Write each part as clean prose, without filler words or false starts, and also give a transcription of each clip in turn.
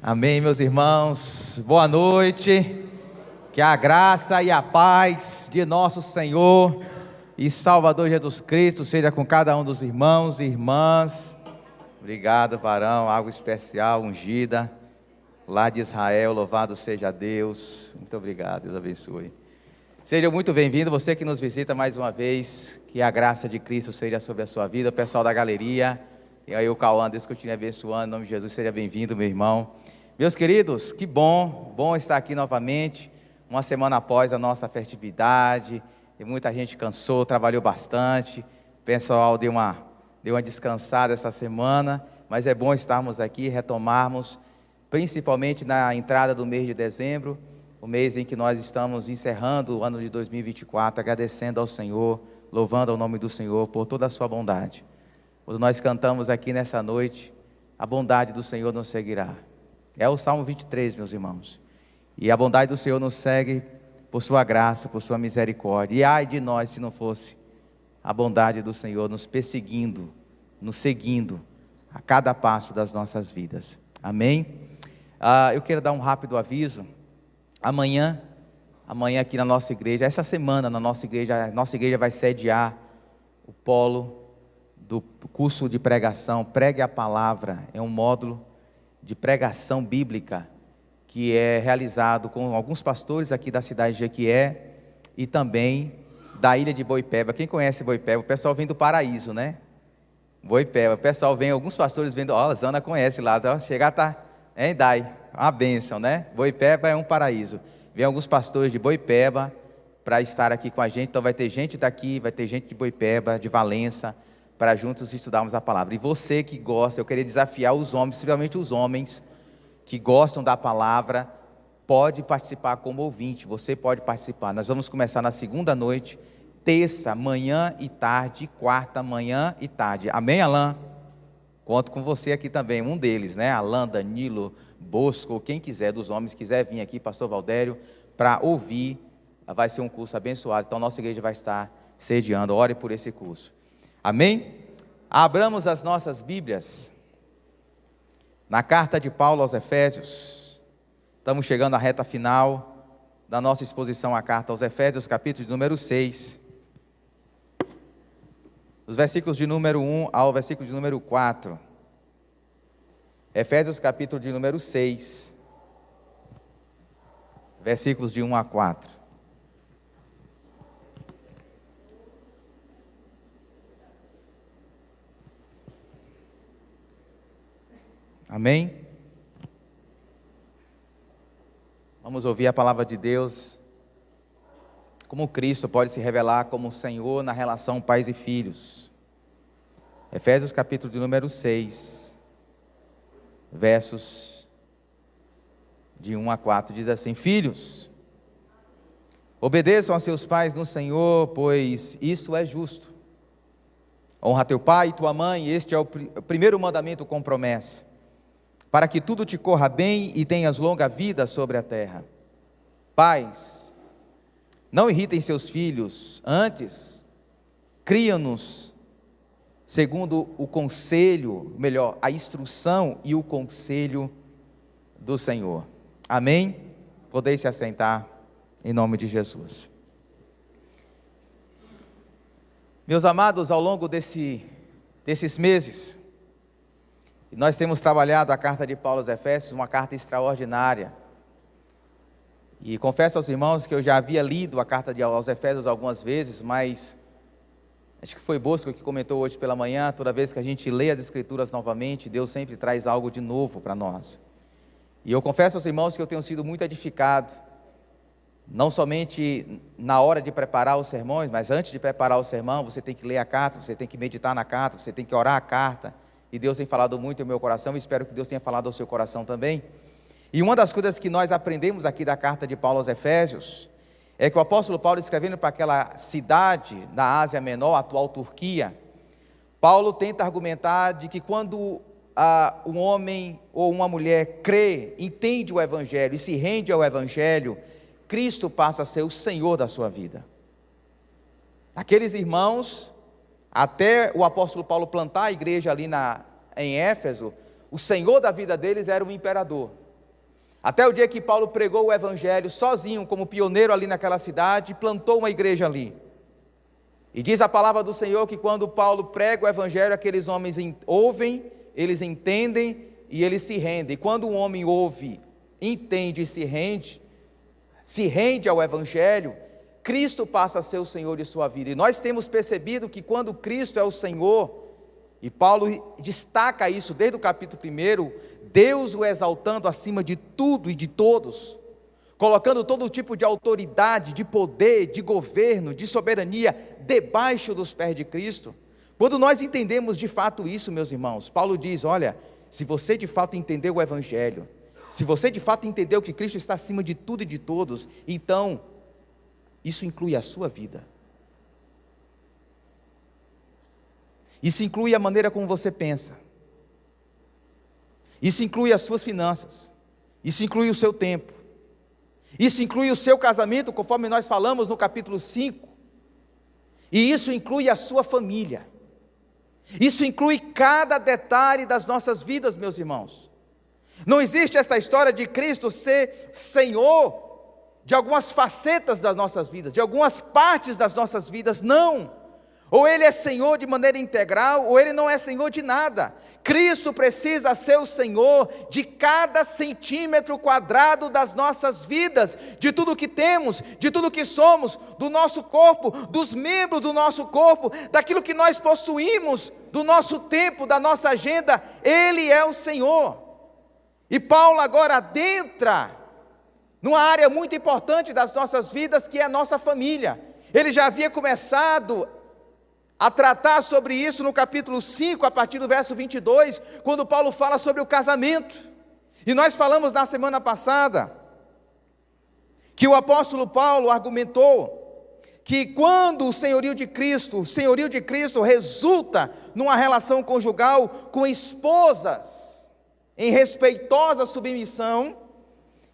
Amém, meus irmãos, boa noite, que a graça e a paz de nosso Senhor e Salvador Jesus Cristo seja com cada um dos irmãos e irmãs. Obrigado, varão, água especial, ungida, lá de Israel, louvado seja Deus, muito obrigado, Deus abençoe. Seja muito bem-vindo, você que nos visita mais uma vez, que a graça de Cristo seja sobre a sua vida, o pessoal da galeria, e aí o Cauã, Deus continue abençoando, em nome de Jesus, seja bem-vindo, meu irmão. Meus queridos, que bom estar aqui novamente, uma semana após a nossa festividade, e muita gente cansou, trabalhou bastante, o pessoal deu uma descansada essa semana, mas é bom estarmos aqui, retomarmos, principalmente na entrada do mês de dezembro, o mês em que nós estamos encerrando o ano de 2024, agradecendo ao Senhor, louvando ao nome do Senhor por toda a sua bondade. Quando nós cantamos aqui nessa noite, a bondade do Senhor nos seguirá. É o Salmo 23, meus irmãos. E a bondade do Senhor nos segue por sua graça, por sua misericórdia. E ai de nós se não fosse a bondade do Senhor nos perseguindo, nos seguindo a cada passo das nossas vidas. Amém? Eu quero dar um rápido aviso. Amanhã aqui na nossa igreja, essa semana na nossa igreja vai sediar o polo do curso de pregação, Pregue a Palavra. É um módulo de pregação bíblica que é realizado com alguns pastores aqui da cidade de Jequié e também da ilha de Boipeba. Quem conhece Boipeba? O pessoal vem do Paraíso, né? Boipeba, o pessoal vem, alguns pastores vêm, a Zana conhece lá, chegar tá, hein, Dai? Uma bênção, né? Boipeba é um paraíso. Vem alguns pastores de Boipeba para estar aqui com a gente, então vai ter gente daqui, vai ter gente de Boipeba, de Valença, para juntos estudarmos a palavra. E você que gosta, eu queria desafiar os homens, principalmente os homens que gostam da palavra, pode participar como ouvinte, você pode participar. Nós vamos começar na segunda noite, terça, manhã e tarde, quarta, manhã e tarde. Amém, Alain? Conto com você aqui também, um deles, né? Alain, Danilo, Bosco, quem quiser dos homens, quiser vir aqui, pastor Valdério, para ouvir, vai ser um curso abençoado. Então nossa igreja vai estar sediando, ore por esse curso. Amém? Abramos as nossas Bíblias na carta de Paulo aos Efésios. Estamos chegando à reta final da nossa exposição à carta aos Efésios, capítulo de número 6. Os versículos de número 1 ao versículo de número 4. Efésios capítulo de número 6, versículos de 1 a 4. Amém? Vamos ouvir a palavra de Deus, como Cristo pode se revelar como Senhor na relação pais e filhos. Efésios capítulo de número 6, versos de 1 a 4, diz assim: Filhos, obedeçam a seus pais no Senhor, pois isto é justo. Honra teu pai e tua mãe, este é o primeiro mandamento com promessa, para que tudo te corra bem e tenhas longa vida sobre a terra. Pais, não irritem seus filhos, antes, criam-nos segundo o conselho, melhor, a instrução e o conselho do Senhor. Amém? Podeis se assentar em nome de Jesus. Meus amados, ao longo desses meses, nós temos trabalhado a carta de Paulo aos Efésios, uma carta extraordinária. E confesso aos irmãos que eu já havia lido a carta aos Efésios algumas vezes, mas acho que foi Bosco que comentou hoje pela manhã, toda vez que a gente lê as Escrituras novamente, Deus sempre traz algo de novo para nós. E eu confesso aos irmãos que eu tenho sido muito edificado, não somente na hora de preparar os sermões, mas antes de preparar o sermão, você tem que ler a carta, você tem que meditar na carta, você tem que orar a carta. E Deus tem falado muito no meu coração, e espero que Deus tenha falado ao seu coração também. E uma das coisas que nós aprendemos aqui da carta de Paulo aos Efésios, é que o apóstolo Paulo, escrevendo para aquela cidade da Ásia Menor, atual Turquia, Paulo tenta argumentar de que quando um homem ou uma mulher crê, entende o Evangelho e se rende ao Evangelho, Cristo passa a ser o Senhor da sua vida. Aqueles irmãos, até o apóstolo Paulo plantar a igreja ali em Éfeso, o Senhor da vida deles era o imperador. Até o dia que Paulo pregou o evangelho sozinho, como pioneiro ali naquela cidade, e plantou uma igreja ali. E diz a palavra do Senhor que quando Paulo prega o evangelho, aqueles homens ouvem, eles entendem e eles se rendem. E quando um homem ouve, entende e se rende ao evangelho, Cristo passa a ser o Senhor de sua vida. E nós temos percebido que quando Cristo é o Senhor, e Paulo destaca isso desde o capítulo 1, Deus o exaltando acima de tudo e de todos, colocando todo tipo de autoridade, de poder, de governo, de soberania, debaixo dos pés de Cristo. Quando nós entendemos de fato isso, meus irmãos, Paulo diz, olha, se você de fato entendeu o evangelho, se você de fato entendeu que Cristo está acima de tudo e de todos, então, isso inclui a sua vida. Isso inclui a maneira como você pensa. Isso inclui as suas finanças. Isso inclui o seu tempo. Isso inclui o seu casamento, conforme nós falamos no capítulo 5. E isso inclui a sua família. Isso inclui cada detalhe das nossas vidas, meus irmãos. Não existe esta história de Cristo ser Senhor de algumas facetas das nossas vidas, de algumas partes das nossas vidas, não. Ou Ele é Senhor de maneira integral, ou Ele não é Senhor de nada. Cristo precisa ser o Senhor de cada centímetro quadrado das nossas vidas, de tudo que temos, de tudo que somos, do nosso corpo, dos membros do nosso corpo, daquilo que nós possuímos, do nosso tempo, da nossa agenda. Ele é o Senhor. E Paulo agora adentra numa área muito importante das nossas vidas, que é a nossa família. Ele já havia começado a tratar sobre isso no capítulo 5, a partir do verso 22, quando Paulo fala sobre o casamento. E nós falamos na semana passada, que o apóstolo Paulo argumentou, que quando o senhorio de Cristo resulta numa relação conjugal com esposas, em respeitosa submissão,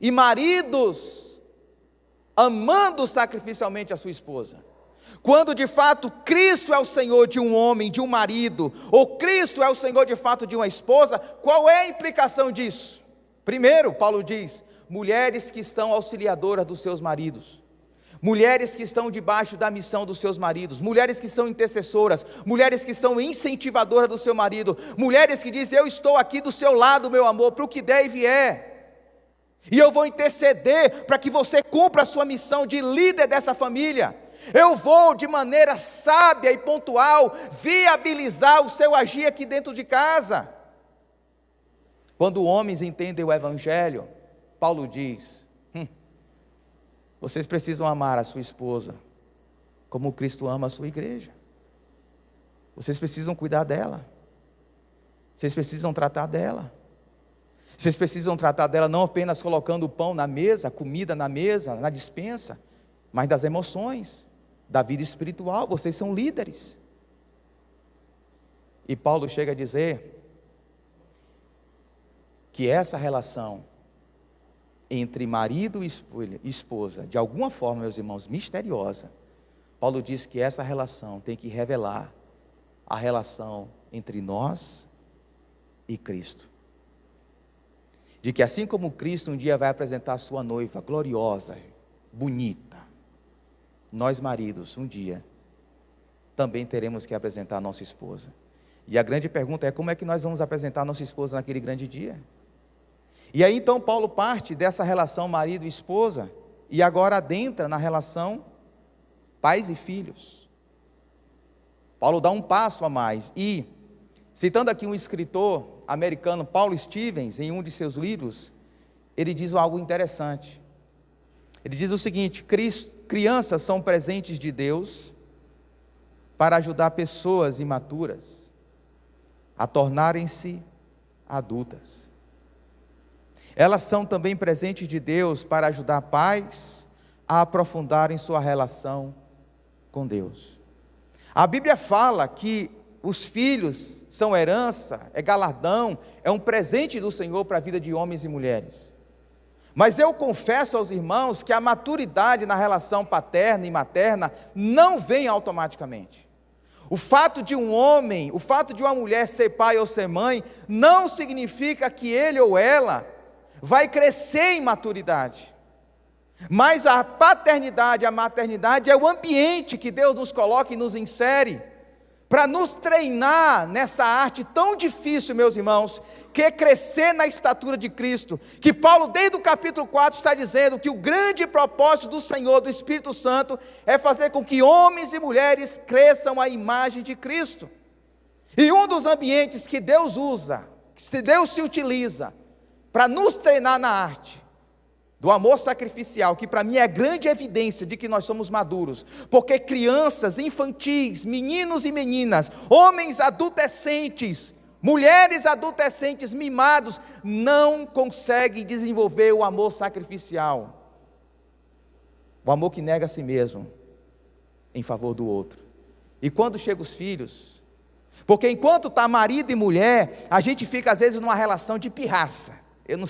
e maridos amando sacrificialmente a sua esposa. Quando de fato Cristo é o Senhor de um homem, de um marido, ou Cristo é o Senhor de fato de uma esposa, qual é a implicação disso? Primeiro, Paulo diz, mulheres que estão auxiliadoras dos seus maridos, mulheres que estão debaixo da missão dos seus maridos, mulheres que são intercessoras, mulheres que são incentivadoras do seu marido, mulheres que dizem, eu estou aqui do seu lado, meu amor, para o que der e vier. E eu vou interceder para que você cumpra a sua missão de líder dessa família. Eu vou, de maneira sábia e pontual, viabilizar o seu agir aqui dentro de casa. Quando homens entendem o evangelho, Paulo diz, vocês precisam amar a sua esposa, como Cristo ama a sua igreja. Vocês precisam cuidar dela. Vocês precisam tratar dela. Vocês precisam tratar dela não apenas colocando o pão na mesa, a comida na mesa, na despensa, mas das emoções, da vida espiritual. Vocês são líderes. E Paulo chega a dizer que essa relação entre marido e esposa, de alguma forma, meus irmãos, misteriosa, Paulo diz que essa relação tem que revelar a relação entre nós e Cristo. De que assim como Cristo um dia vai apresentar a sua noiva gloriosa, bonita, nós maridos um dia também teremos que apresentar a nossa esposa. E a grande pergunta é, como é que nós vamos apresentar a nossa esposa naquele grande dia? E aí então Paulo parte dessa relação marido e esposa, e agora adentra na relação pais e filhos. Paulo dá um passo a mais, e citando aqui um escritor americano, Paul Stevens, em um de seus livros, ele diz algo interessante. Ele diz o seguinte, crianças são presentes de Deus para ajudar pessoas imaturas a tornarem-se adultas. Elas são também presentes de Deus para ajudar pais a aprofundarem sua relação com Deus. A Bíblia fala que os filhos são herança, é galardão, é um presente do Senhor para a vida de homens e mulheres. Mas eu confesso aos irmãos que a maturidade na relação paterna e materna não vem automaticamente. O fato de um homem, o fato de uma mulher ser pai ou ser mãe, não significa que ele ou ela vai crescer em maturidade. Mas a paternidade, a maternidade é o ambiente que Deus nos coloca e nos insere para nos treinar nessa arte tão difícil, meus irmãos, que é crescer na estatura de Cristo, que Paulo desde o capítulo 4 está dizendo que o grande propósito do Senhor, do Espírito Santo, é fazer com que homens e mulheres cresçam à imagem de Cristo. E um dos ambientes que Deus usa, que Deus se utiliza para nos treinar na arte do amor sacrificial, que para mim é a grande evidência de que nós somos maduros, porque crianças, infantis, meninos e meninas, homens adolescentes, mulheres adolescentes mimados, não conseguem desenvolver o amor sacrificial, o amor que nega a si mesmo, em favor do outro. E quando chegam os filhos, porque enquanto está marido e mulher, a gente fica às vezes numa relação de pirraça, eu não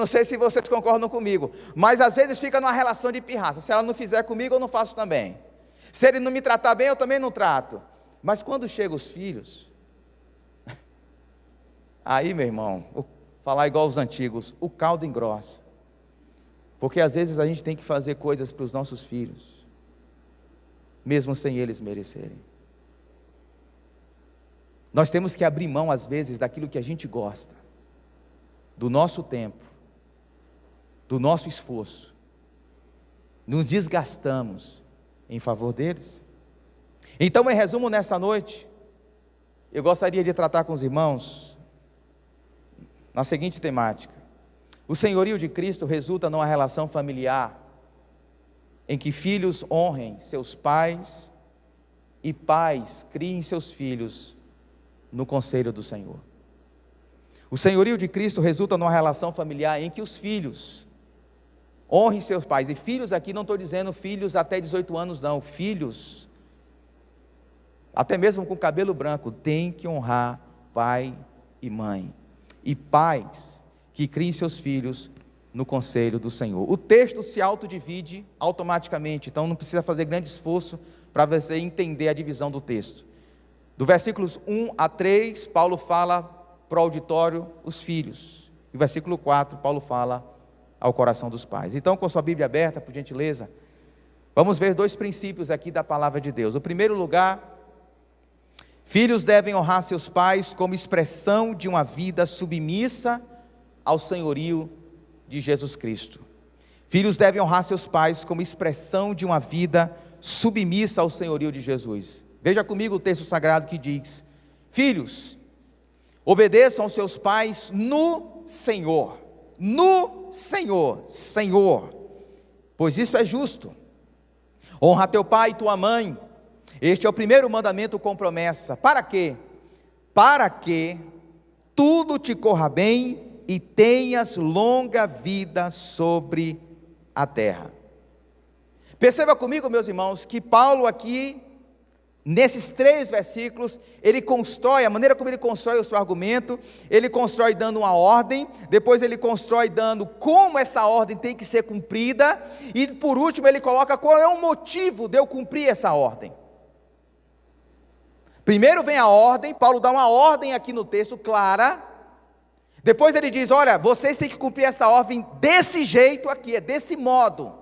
sei se vocês concordam comigo, mas às vezes fica numa relação de pirraça. Se ela não fizer comigo, eu não faço também. Se ele não me tratar bem, eu também não trato. Mas quando chegam os filhos, aí, meu irmão, vou falar igual os antigos, o caldo engrossa. Porque às vezes a gente tem que fazer coisas para os nossos filhos, mesmo sem eles merecerem. Nós temos que abrir mão, às vezes, daquilo que a gente gosta, do nosso tempo, do nosso esforço, nos desgastamos em favor deles. Então, em resumo, nessa noite, eu gostaria de tratar com os irmãos na seguinte temática: o senhorio de Cristo resulta numa relação familiar, em que filhos honrem seus pais, e pais criem seus filhos no conselho do Senhor. O senhorio de Cristo resulta numa relação familiar em que os filhos honrem seus pais, e filhos aqui não estou dizendo filhos até 18 anos não, filhos, até mesmo com cabelo branco, tem que honrar pai e mãe, e pais que criem seus filhos no conselho do Senhor. O texto se autodivide automaticamente, então não precisa fazer grande esforço para você entender a divisão do texto. Do versículos 1 a 3, Paulo fala para o auditório os filhos, e o versículo 4, Paulo fala ao coração dos pais. Então, com sua Bíblia aberta, por gentileza, vamos ver dois princípios aqui da palavra de Deus. O primeiro lugar, filhos devem honrar seus pais como expressão de uma vida submissa ao senhorio de Jesus Cristo. Filhos devem honrar seus pais como expressão de uma vida submissa ao senhorio de Jesus. Veja comigo o texto sagrado que diz: filhos, obedeçam aos seus pais no Senhor, Senhor, pois isso é justo. Honra teu pai e tua mãe, este é o primeiro mandamento com promessa. Para quê? Para que tudo te corra bem e tenhas longa vida sobre a terra. Perceba comigo, meus irmãos, que Paulo aqui, nesses 3 versículos, ele constrói, a maneira como ele constrói o seu argumento, ele constrói dando uma ordem, depois ele constrói dando como essa ordem tem que ser cumprida, e por último ele coloca qual é o motivo de eu cumprir essa ordem. Primeiro vem a ordem, Paulo dá uma ordem aqui no texto clara, depois ele diz, olha, vocês têm que cumprir essa ordem desse jeito aqui, é desse modo.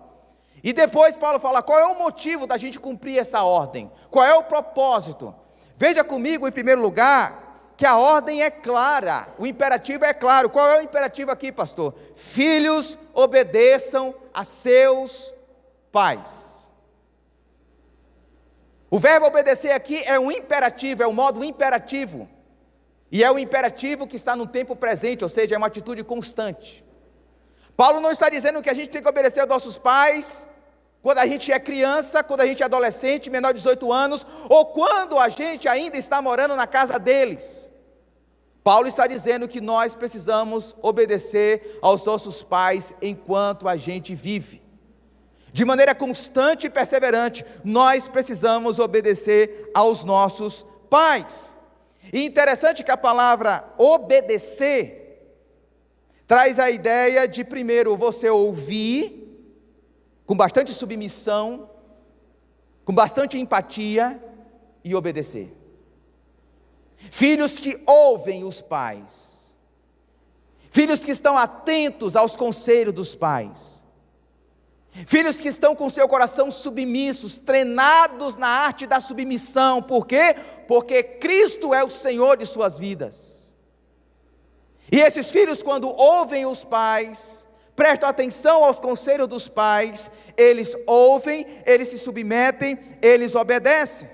E depois Paulo fala, qual é o motivo da gente cumprir essa ordem? Qual é o propósito? Veja comigo, em primeiro lugar, que a ordem é clara, o imperativo é claro. Qual é o imperativo aqui, pastor? Filhos, obedeçam a seus pais. O verbo obedecer aqui é um imperativo, é um modo imperativo. E é o imperativo que está no tempo presente, ou seja, é uma atitude constante. Paulo não está dizendo que a gente tem que obedecer aos nossos pais quando a gente é criança, quando a gente é adolescente, menor de 18 anos, ou quando a gente ainda está morando na casa deles. Paulo está dizendo que nós precisamos obedecer aos nossos pais enquanto a gente vive. De maneira constante e perseverante, nós precisamos obedecer aos nossos pais. E interessante que a palavra obedecer traz a ideia de, primeiro, você ouvir com bastante submissão, com bastante empatia e obedecer. Filhos que ouvem os pais, Filhos que estão atentos aos conselhos dos pais. Filhos que estão com seu coração submissos, treinados na arte da submissão. Por quê? Porque Cristo é o Senhor de suas vidas. E esses filhos, quando ouvem os pais, prestam atenção aos conselhos dos pais, eles ouvem, eles se submetem, eles obedecem.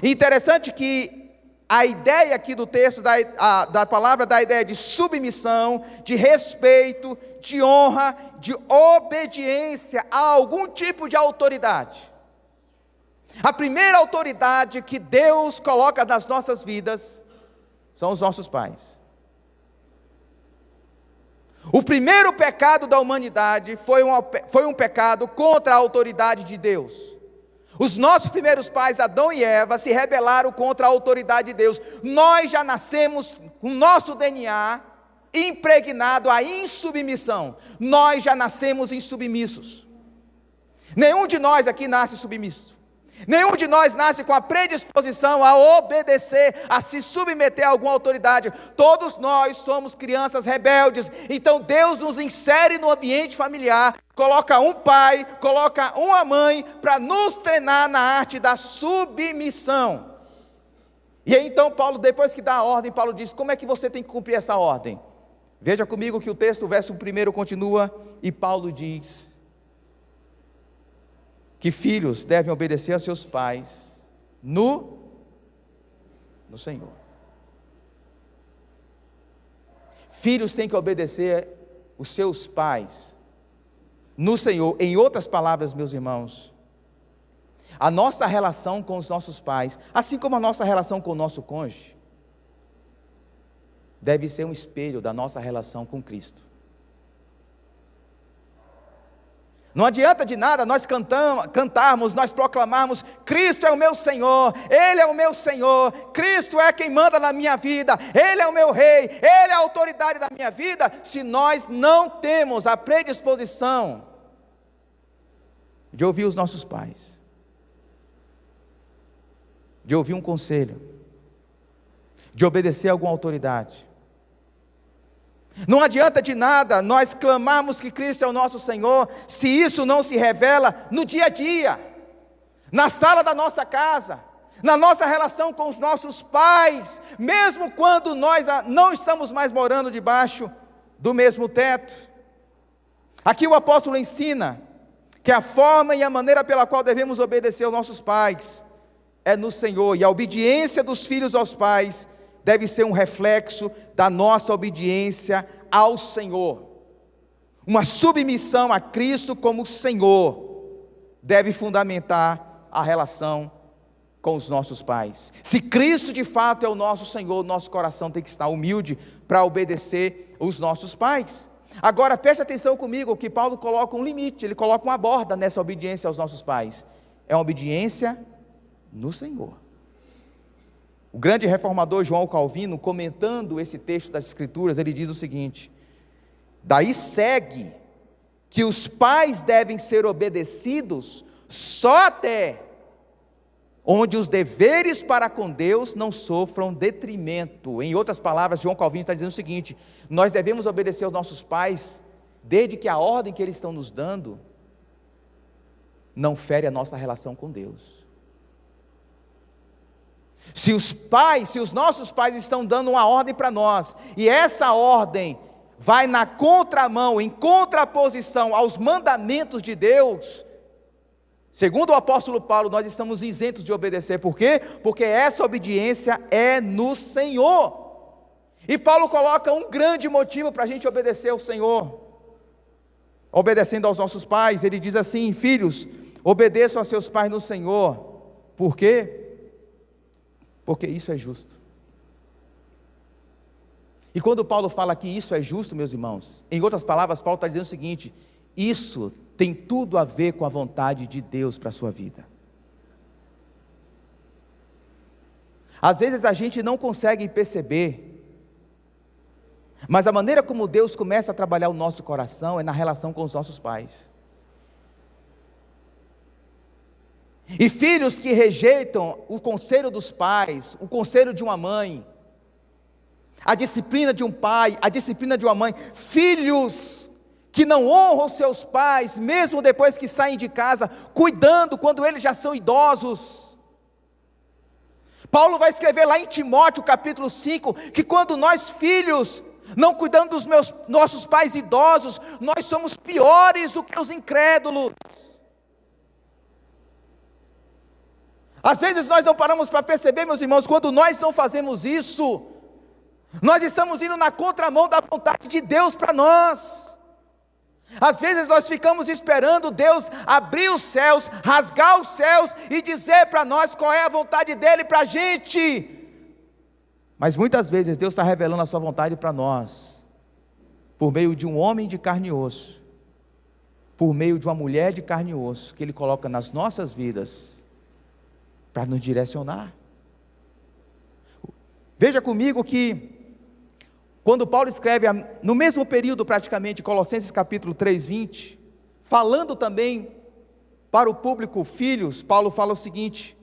Interessante que a ideia aqui do texto, da palavra, dá a ideia de submissão, de respeito, de honra, de obediência a algum tipo de autoridade. A primeira autoridade que Deus coloca nas nossas vidas são os nossos pais. O primeiro pecado da humanidade foi um pecado contra a autoridade de Deus. Os nossos primeiros pais, Adão e Eva, se rebelaram contra a autoridade de Deus. Nós já nascemos com o nosso DNA impregnado à insubmissão. Nós já nascemos insubmissos. Nenhum de nós aqui nasce submisso. Nenhum de nós nasce com a predisposição a obedecer, a se submeter a alguma autoridade. Todos nós somos crianças rebeldes. Então Deus nos insere no ambiente familiar, coloca um pai, coloca uma mãe, para nos treinar na arte da submissão. E aí então Paulo, depois que dá a ordem, Paulo diz, como é que você tem que cumprir essa ordem? Veja comigo que o texto, o verso 1 continua, e Paulo diz que filhos devem obedecer a seus pais no Senhor. Filhos têm que obedecer os seus pais no Senhor. Em outras palavras, meus irmãos, a nossa relação com os nossos pais, assim como a nossa relação com o nosso cônjuge, deve ser um espelho da nossa relação com Cristo. Não adianta de nada nós cantarmos, nós proclamarmos, Cristo é o meu Senhor, Ele é o meu Senhor, Cristo é quem manda na minha vida, Ele é o meu Rei, Ele é a autoridade da minha vida, se nós não temos a predisposição de ouvir os nossos pais, de ouvir um conselho, de obedecer a alguma autoridade. Não adianta de nada nós clamarmos que Cristo é o nosso Senhor, se isso não se revela no dia a dia, na sala da nossa casa, na nossa relação com os nossos pais, mesmo quando nós não estamos mais morando debaixo do mesmo teto. Aqui o apóstolo ensina que a forma e a maneira pela qual devemos obedecer aos nossos pais é no Senhor, e a obediência dos filhos aos pais deve ser um reflexo da nossa obediência ao Senhor. Uma submissão a Cristo como Senhor deve fundamentar a relação com os nossos pais. Se Cristo de fato é o nosso Senhor, nosso coração tem que estar humilde para obedecer os nossos pais. Agora preste atenção comigo que Paulo coloca um limite, ele coloca uma borda nessa obediência aos nossos pais. É uma obediência no Senhor. O grande reformador João Calvino, comentando esse texto das Escrituras, ele diz o seguinte: daí segue que os pais devem ser obedecidos só até onde os deveres para com Deus não sofram detrimento. Em outras palavras, João Calvino está dizendo o seguinte: nós devemos obedecer aos nossos pais, desde que a ordem que eles estão nos dando não fere a nossa relação com Deus. Se os nossos pais estão dando uma ordem para nós, e essa ordem vai na contramão, em contraposição aos mandamentos de Deus, segundo o apóstolo Paulo, nós estamos isentos de obedecer. Por quê? Porque essa obediência é no Senhor. E Paulo coloca um grande motivo para a gente obedecer ao Senhor, obedecendo aos nossos pais. Ele diz assim: filhos, obedeçam a seus pais no Senhor. Por quê? Porque isso é justo. E quando Paulo fala que isso é justo, meus irmãos, em outras palavras, Paulo está dizendo o seguinte: isso tem tudo a ver com a vontade de Deus para a sua vida. Às vezes a gente não consegue perceber, mas a maneira como Deus começa a trabalhar o nosso coração é na relação com os nossos pais. E filhos que rejeitam o conselho dos pais, o conselho de uma mãe, a disciplina de um pai, a disciplina de uma mãe. Filhos que não honram seus pais, mesmo depois que saem de casa, cuidando quando eles já são idosos. Paulo vai escrever lá em Timóteo capítulo 5, que quando nós filhos não cuidamos dos nossos pais idosos, nós somos piores do que os incrédulos. Às vezes nós não paramos para perceber, meus irmãos, quando nós não fazemos isso, nós estamos indo na contramão da vontade de Deus para nós. Às vezes nós ficamos esperando Deus abrir os céus, rasgar os céus e dizer para nós qual é a vontade dEle para a gente. Mas muitas vezes Deus está revelando a sua vontade para nós, por meio de um homem de carne e osso, por meio de uma mulher de carne e osso, que Ele coloca nas nossas vidas, para nos direcionar. Veja comigo que, quando Paulo escreve, no mesmo período praticamente, Colossenses capítulo 3, 20, falando também para o público filhos, Paulo fala o seguinte: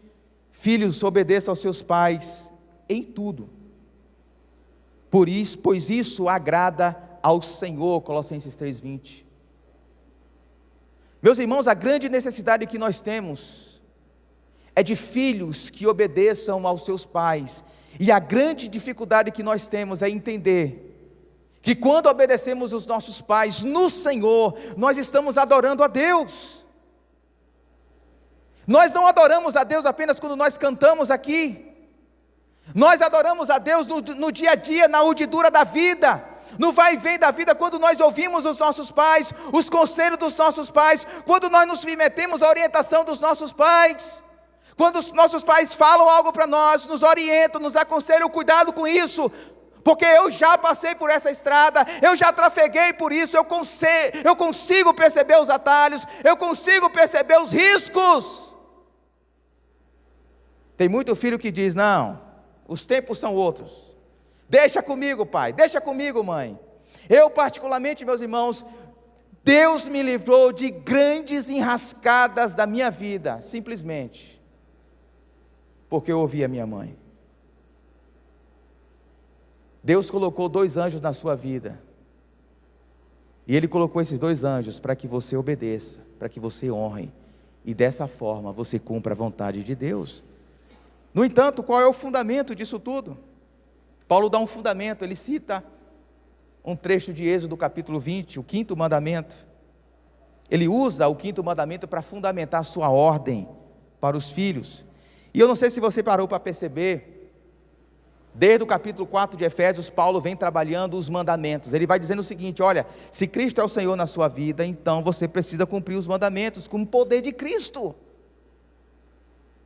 filhos, obedeçam aos seus pais em tudo, pois isso agrada ao Senhor, Colossenses 3, 20. Meus irmãos, a grande necessidade que nós temos é de filhos que obedeçam aos seus pais, e a grande dificuldade que nós temos é entender que quando obedecemos os nossos pais no Senhor, nós estamos adorando a Deus. Nós não adoramos a Deus apenas quando nós cantamos aqui, nós adoramos a Deus no dia a dia, na urdidura da vida, no vai e vem da vida, quando nós ouvimos os nossos pais, os conselhos dos nossos pais, quando nós nos submetemos à orientação dos nossos pais, quando os nossos pais falam algo para nós, nos orientam, nos aconselham, cuidado com isso, porque eu já passei por essa estrada, eu já trafeguei por isso, eu consigo perceber os atalhos, eu consigo perceber os riscos. Tem muito filho que diz: não, os tempos são outros, deixa comigo pai, deixa comigo mãe. Eu particularmente, meus irmãos, Deus me livrou de grandes enrascadas da minha vida, simplesmente porque eu ouvi a minha mãe. Deus colocou 2 anjos na sua vida, e Ele colocou esses 2 anjos para que você obedeça, para que você honre, e dessa forma você cumpra a vontade de Deus. No entanto, qual é o fundamento disso tudo? Paulo dá um fundamento, ele cita um trecho de Êxodo capítulo 20, o 5º mandamento. Ele usa o 5º mandamento para fundamentar a sua ordem para os filhos. E eu não sei se você parou para perceber, desde o capítulo 4 de Efésios, Paulo vem trabalhando os mandamentos. Ele vai dizendo o seguinte: olha, se Cristo é o Senhor na sua vida, então você precisa cumprir os mandamentos com o poder de Cristo.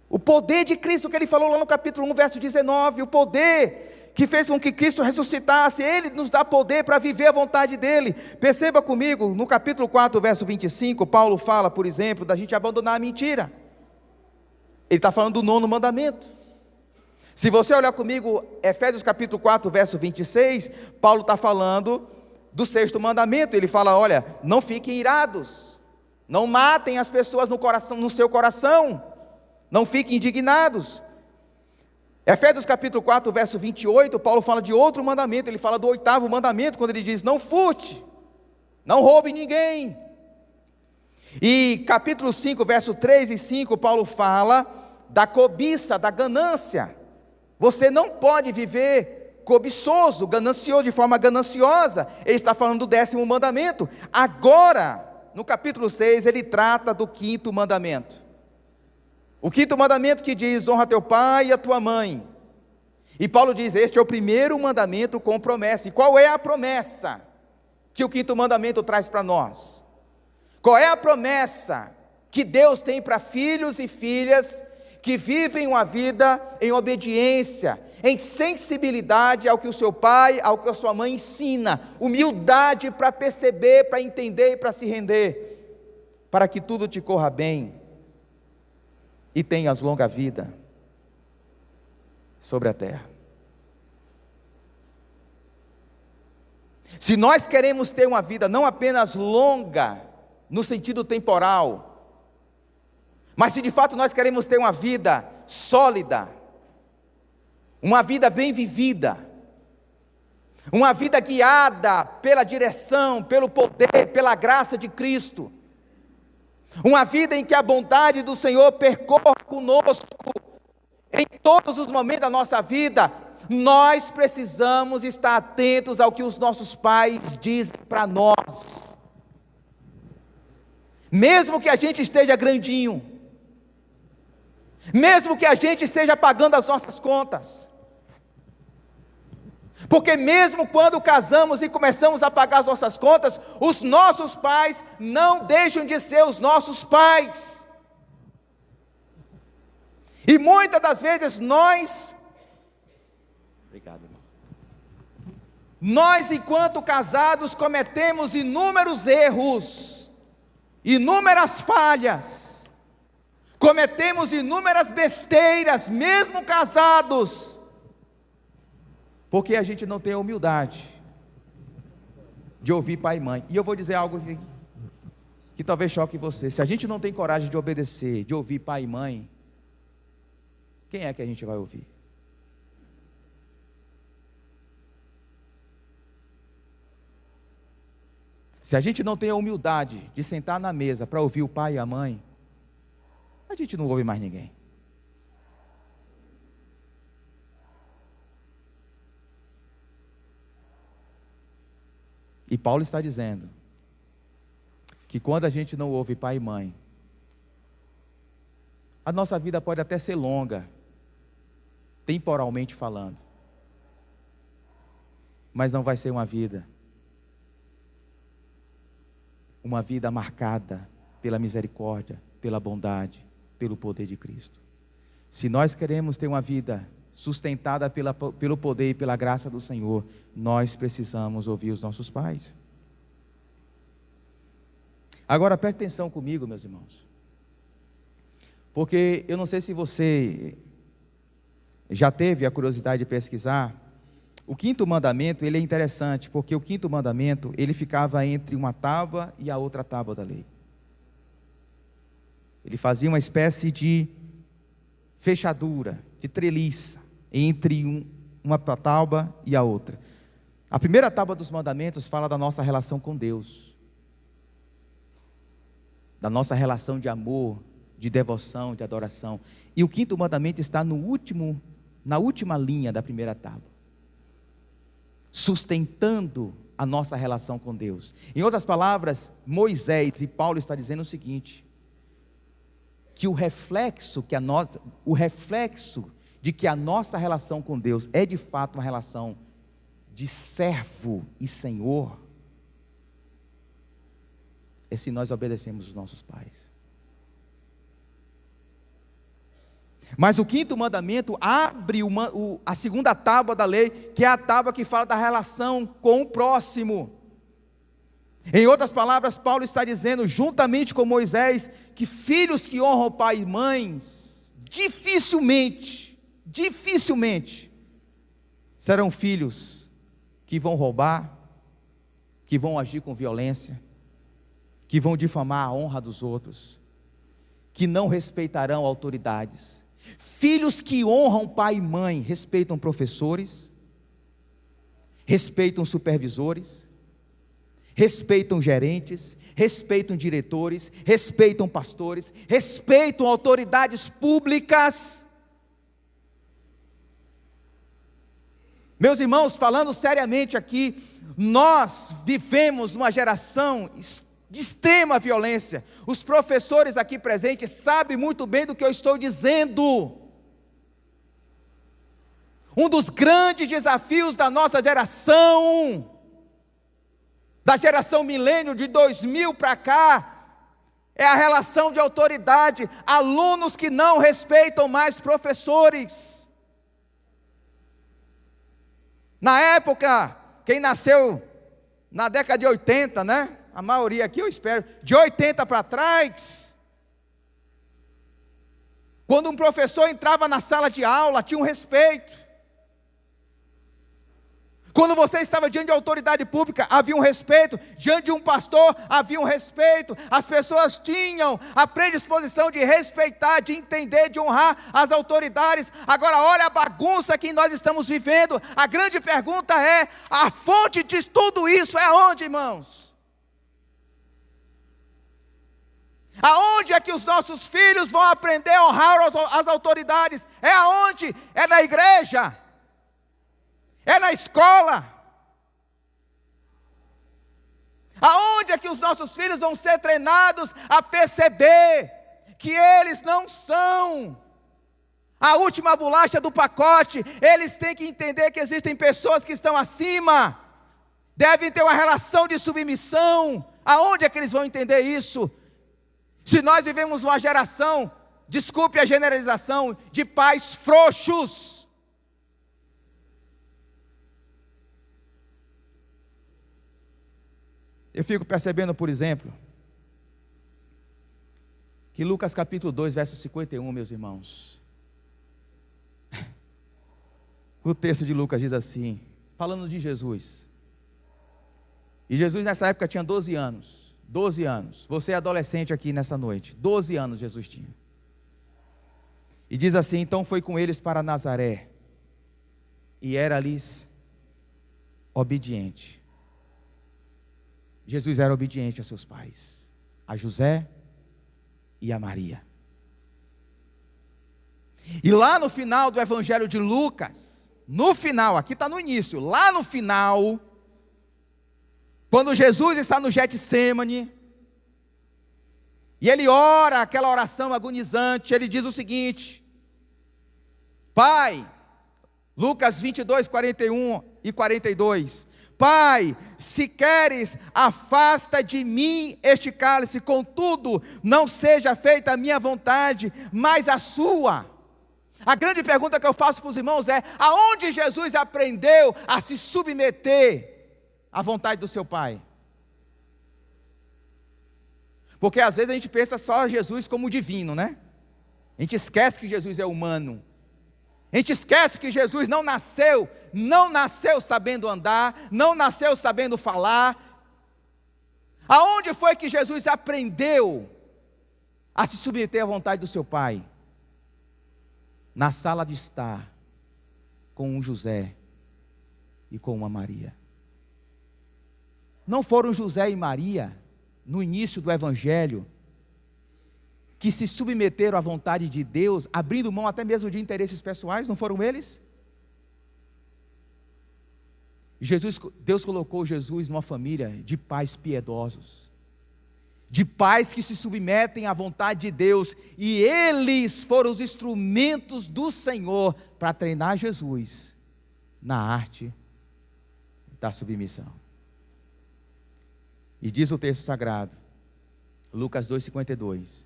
O poder de Cristo que ele falou lá no capítulo 1, verso 19, o poder que fez com que Cristo ressuscitasse, Ele nos dá poder para viver a vontade dEle. Perceba comigo, no capítulo 4, verso 25, Paulo fala, por exemplo, da gente abandonar a mentira. Ele está falando do 9º mandamento. Se você olhar comigo, Efésios capítulo 4, verso 26, Paulo está falando do 6º mandamento. Ele fala: olha, não fiquem irados, não matem as pessoas no seu coração, não fiquem indignados. Efésios capítulo 4, verso 28, Paulo fala de outro mandamento. Ele fala do 8º mandamento, quando ele diz: não furte, não roube ninguém. E capítulo 5, verso 3 e 5, Paulo fala da cobiça, da ganância. Você não pode viver cobiçoso, ganancioso, de forma gananciosa. Ele está falando do 10º mandamento. Agora, no capítulo 6, ele trata do 5º mandamento. O 5º mandamento que diz: honra teu pai e a tua mãe. E Paulo diz: este é o 1º mandamento com promessa. E qual é a promessa que o 5º mandamento traz para nós? Qual é a promessa que Deus tem para filhos e filhas que vivem uma vida em obediência, em sensibilidade ao que o seu pai, ao que a sua mãe ensina, humildade para perceber, para entender e para se render, para que tudo te corra bem e tenhas longa vida sobre a terra. Se nós queremos ter uma vida não apenas longa, no sentido temporal, mas se de fato nós queremos ter uma vida sólida, uma vida bem vivida, uma vida guiada pela direção, pelo poder, pela graça de Cristo, uma vida em que a bondade do Senhor percorra conosco, em todos os momentos da nossa vida. Nós precisamos estar atentos ao que os nossos pais dizem para nós, mesmo que a gente esteja grandinho, mesmo que a gente esteja pagando as nossas contas, porque mesmo quando casamos e começamos a pagar as nossas contas, os nossos pais não deixam de ser os nossos pais, e muitas das vezes nós enquanto casados cometemos inúmeros erros, inúmeras falhas, cometemos inúmeras besteiras, mesmo casados, porque a gente não tem a humildade de ouvir pai e mãe. E eu vou dizer algo que talvez choque você: se a gente não tem coragem de obedecer, de ouvir pai e mãe, quem é que a gente vai ouvir? Se a gente não tem a humildade de sentar na mesa para ouvir o pai e a mãe, a gente não ouve mais ninguém. E Paulo está dizendo que quando a gente não ouve pai e mãe, a nossa vida pode até ser longa, temporalmente falando, mas não vai ser uma vida marcada pela misericórdia, pela bondade, pelo poder de Cristo. Se nós queremos ter uma vida sustentada pelo poder e pela graça do Senhor, nós precisamos ouvir os nossos pais. Agora preste atenção comigo, meus irmãos, porque eu não sei se você já teve a curiosidade de pesquisar. O quinto mandamento, ele é interessante, porque o quinto mandamento, ele ficava entre uma tábua e a outra tábua da lei. Ele fazia uma espécie de fechadura, de treliça, entre uma tábua e a outra. A primeira tábua dos mandamentos fala da nossa relação com Deus, da nossa relação de amor, de devoção, de adoração. E o quinto mandamento está na última linha da primeira tábua, sustentando a nossa relação com Deus. Em outras palavras, Moisés e Paulo estão dizendo o seguinte: que o reflexo de que a nossa relação com Deus é de fato uma relação de servo e senhor, é se nós obedecemos os nossos pais. Mas o quinto mandamento abre a segunda tábua da lei, que é a tábua que fala da relação com o próximo. Em outras palavras, Paulo está dizendo, juntamente com Moisés, que filhos que honram pai e mães, dificilmente serão filhos que vão roubar, que vão agir com violência, que vão difamar a honra dos outros, que não respeitarão autoridades. Filhos que honram pai e mãe respeitam professores, respeitam supervisores, respeitam gerentes, respeitam diretores, respeitam pastores, respeitam autoridades públicas. Meus irmãos, falando seriamente aqui, nós vivemos numa geração de extrema violência. Os professores aqui presentes sabem muito bem do que eu estou dizendo. Um dos grandes desafios da nossa geração, da geração milênio de 2000 para cá, é a relação de autoridade. Alunos que não respeitam mais professores. Na época, quem nasceu na década de 80, né? A maioria aqui, eu espero, de 80 para trás, quando um professor entrava na sala de aula, tinha um respeito. Quando você estava diante de autoridade pública, havia um respeito. Diante de um pastor, havia um respeito. As pessoas tinham a predisposição de respeitar, de entender, de honrar as autoridades. Agora olha a bagunça que nós estamos vivendo. A grande pergunta é, a fonte de tudo isso é aonde, irmãos? Aonde é que os nossos filhos vão aprender a honrar as autoridades? É aonde? É na igreja? É na escola? Aonde é que os nossos filhos vão ser treinados a perceber que eles não são a última bolacha do pacote? Eles têm que entender que existem pessoas que estão acima, devem ter uma relação de submissão. Aonde é que eles vão entender isso? Se nós vivemos uma geração, desculpe a generalização, de pais frouxos. Eu fico percebendo, por exemplo, que Lucas capítulo 2, verso 51, meus irmãos, o texto de Lucas diz assim, falando de Jesus, e Jesus nessa época tinha 12 anos, você é adolescente aqui nessa noite, 12 anos Jesus tinha, e diz assim, então foi com eles para Nazaré, e era-lhes obediente. Jesus era obediente a seus pais, a José e a Maria. E lá no final do Evangelho de Lucas, no final, aqui está no início, lá no final, quando Jesus está no Getsêmani, e ele ora aquela oração agonizante, ele diz o seguinte, Pai, Lucas 22, 41 e 42, Pai, se queres, afasta de mim este cálice, contudo, não seja feita a minha vontade, mas a sua. A grande pergunta que eu faço para os irmãos é, aonde Jesus aprendeu a se submeter à vontade do seu Pai? Porque às vezes a gente pensa só Jesus como divino, né? A gente esquece que Jesus é humano. A gente esquece que Jesus não nasceu sabendo andar, não nasceu sabendo falar. Aonde foi que Jesus aprendeu a se submeter à vontade do seu Pai? Na sala de estar com um José e com uma Maria. Não foram José e Maria, no início do Evangelho, que se submeteram à vontade de Deus, abrindo mão até mesmo de interesses pessoais, não foram eles? Deus colocou Jesus numa família de pais piedosos, de pais que se submetem à vontade de Deus, e eles foram os instrumentos do Senhor para treinar Jesus na arte da submissão. E diz o texto sagrado, Lucas 2,52,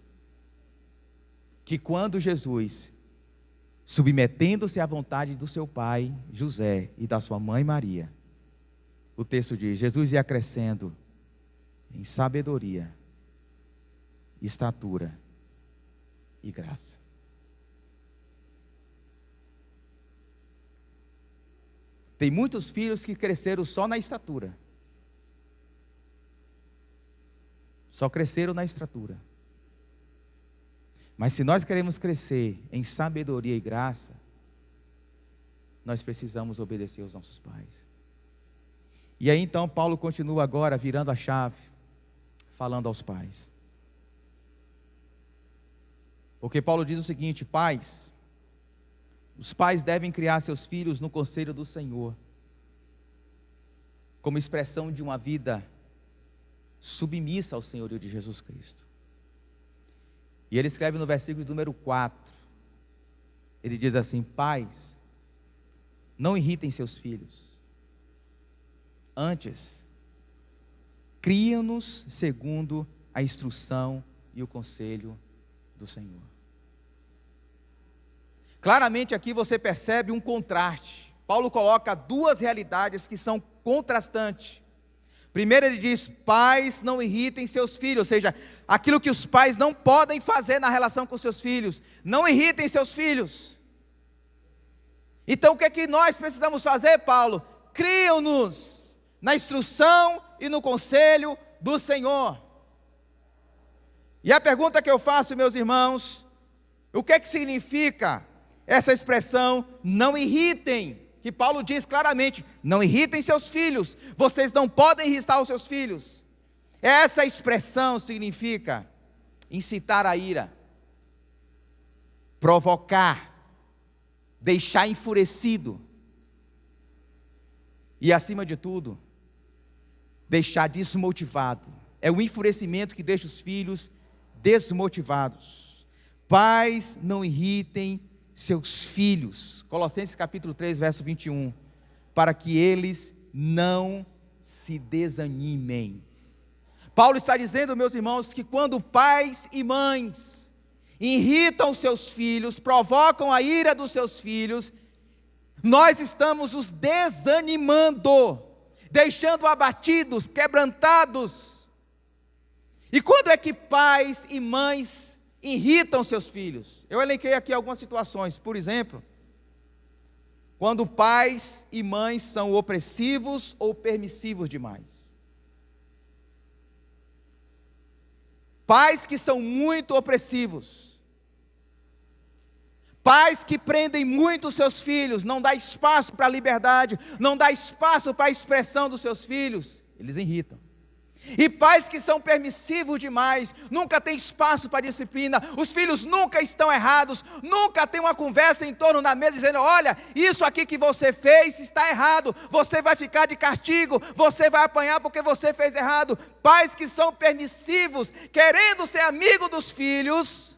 que quando Jesus, submetendo-se à vontade do seu pai José e da sua mãe Maria, o texto diz, Jesus ia crescendo em sabedoria, estatura e graça. Tem muitos filhos que cresceram só na estatura, só cresceram na estatura. Mas se nós queremos crescer em sabedoria e graça, nós precisamos obedecer aos nossos pais. E aí então Paulo continua agora virando a chave, falando aos pais. Porque Paulo diz o seguinte, pais, os pais devem criar seus filhos no conselho do Senhor, como expressão de uma vida submissa ao senhorio de Jesus Cristo. E ele escreve no versículo número 4, ele diz assim, pais, não irritem seus filhos, antes, criem-nos segundo a instrução e o conselho do Senhor. Claramente aqui você percebe um contraste. Paulo coloca duas realidades que são contrastantes. Primeiro ele diz, pais não irritem seus filhos, ou seja, aquilo que os pais não podem fazer na relação com seus filhos, não irritem seus filhos. Então o que é que nós precisamos fazer, Paulo? criam-nos na instrução e no conselho do Senhor. E a pergunta que eu faço, meus irmãos, o que é que significa essa expressão, não irritem? Que Paulo diz claramente, não irritem seus filhos, vocês não podem irritar os seus filhos. Essa expressão significa incitar a ira, provocar, deixar enfurecido e, acima de tudo, deixar desmotivado. É o enfurecimento que deixa os filhos desmotivados. Pais, não irritem seus filhos. Colossenses capítulo 3, verso 21. Para que eles não se desanimem. Paulo está dizendo, meus irmãos, que quando pais e mães irritam seus filhos, provocam a ira dos seus filhos, nós estamos os desanimando, deixando abatidos, quebrantados. E quando é que pais e mães irritam seus filhos? Eu elenquei aqui algumas situações. Por exemplo, quando pais e mães são opressivos ou permissivos demais. Pais que são muito opressivos. Pais que prendem muito os seus filhos, não dá espaço para a liberdade, não dá espaço para a expressão dos seus filhos, eles irritam. E pais que são permissivos demais, nunca tem espaço para disciplina, os filhos nunca estão errados, nunca tem uma conversa em torno da mesa dizendo, olha, isso aqui que você fez está errado, você vai ficar de castigo, você vai apanhar porque você fez errado. Pais que são permissivos, querendo ser amigo dos filhos,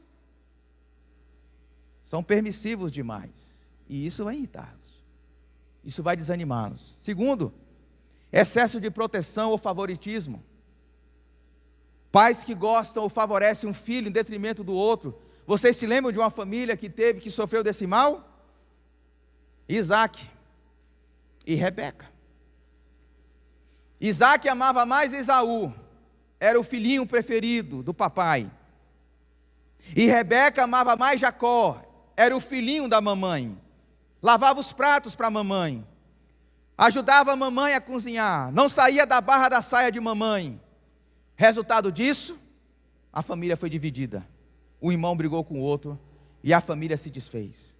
são permissivos demais, e isso vai irritá-los, isso vai desanimá-los. Segundo, excesso de proteção ou favoritismo. Pais que gostam ou favorecem um filho em detrimento do outro. Vocês se lembram de uma família que sofreu desse mal? Isaac e Rebeca. Isaac amava mais Esaú, era o filhinho preferido do papai. E Rebeca amava mais Jacó, era o filhinho da mamãe. Lavava os pratos para a mamãe, ajudava a mamãe a cozinhar, não saía da barra da saia de mamãe. Resultado disso, a família foi dividida. Um irmão brigou com o outro e a família se desfez.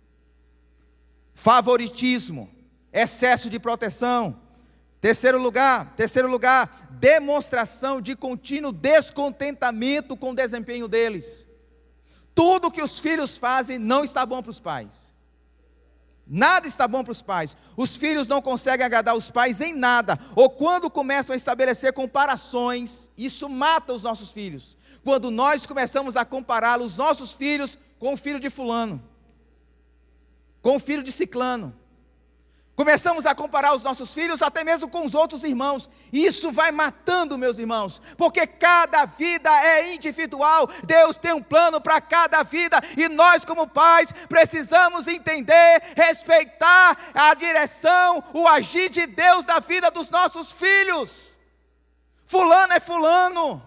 Favoritismo, excesso de proteção. Terceiro lugar, demonstração de contínuo descontentamento com o desempenho deles. Tudo que os filhos fazem não está bom para os pais. Nada está bom para os pais. Os filhos não conseguem agradar os pais em nada. Ou quando começam a estabelecer comparações, isso mata os nossos filhos. Quando nós começamos a comparar os nossos filhos com o filho de fulano, com o filho de ciclano. Começamos a comparar os nossos filhos até mesmo com os outros irmãos. Isso vai matando, meus irmãos, porque cada vida é individual. Deus tem um plano para cada vida e nós, como pais, precisamos entender, respeitar a direção, o agir de Deus na vida dos nossos filhos. Fulano é fulano.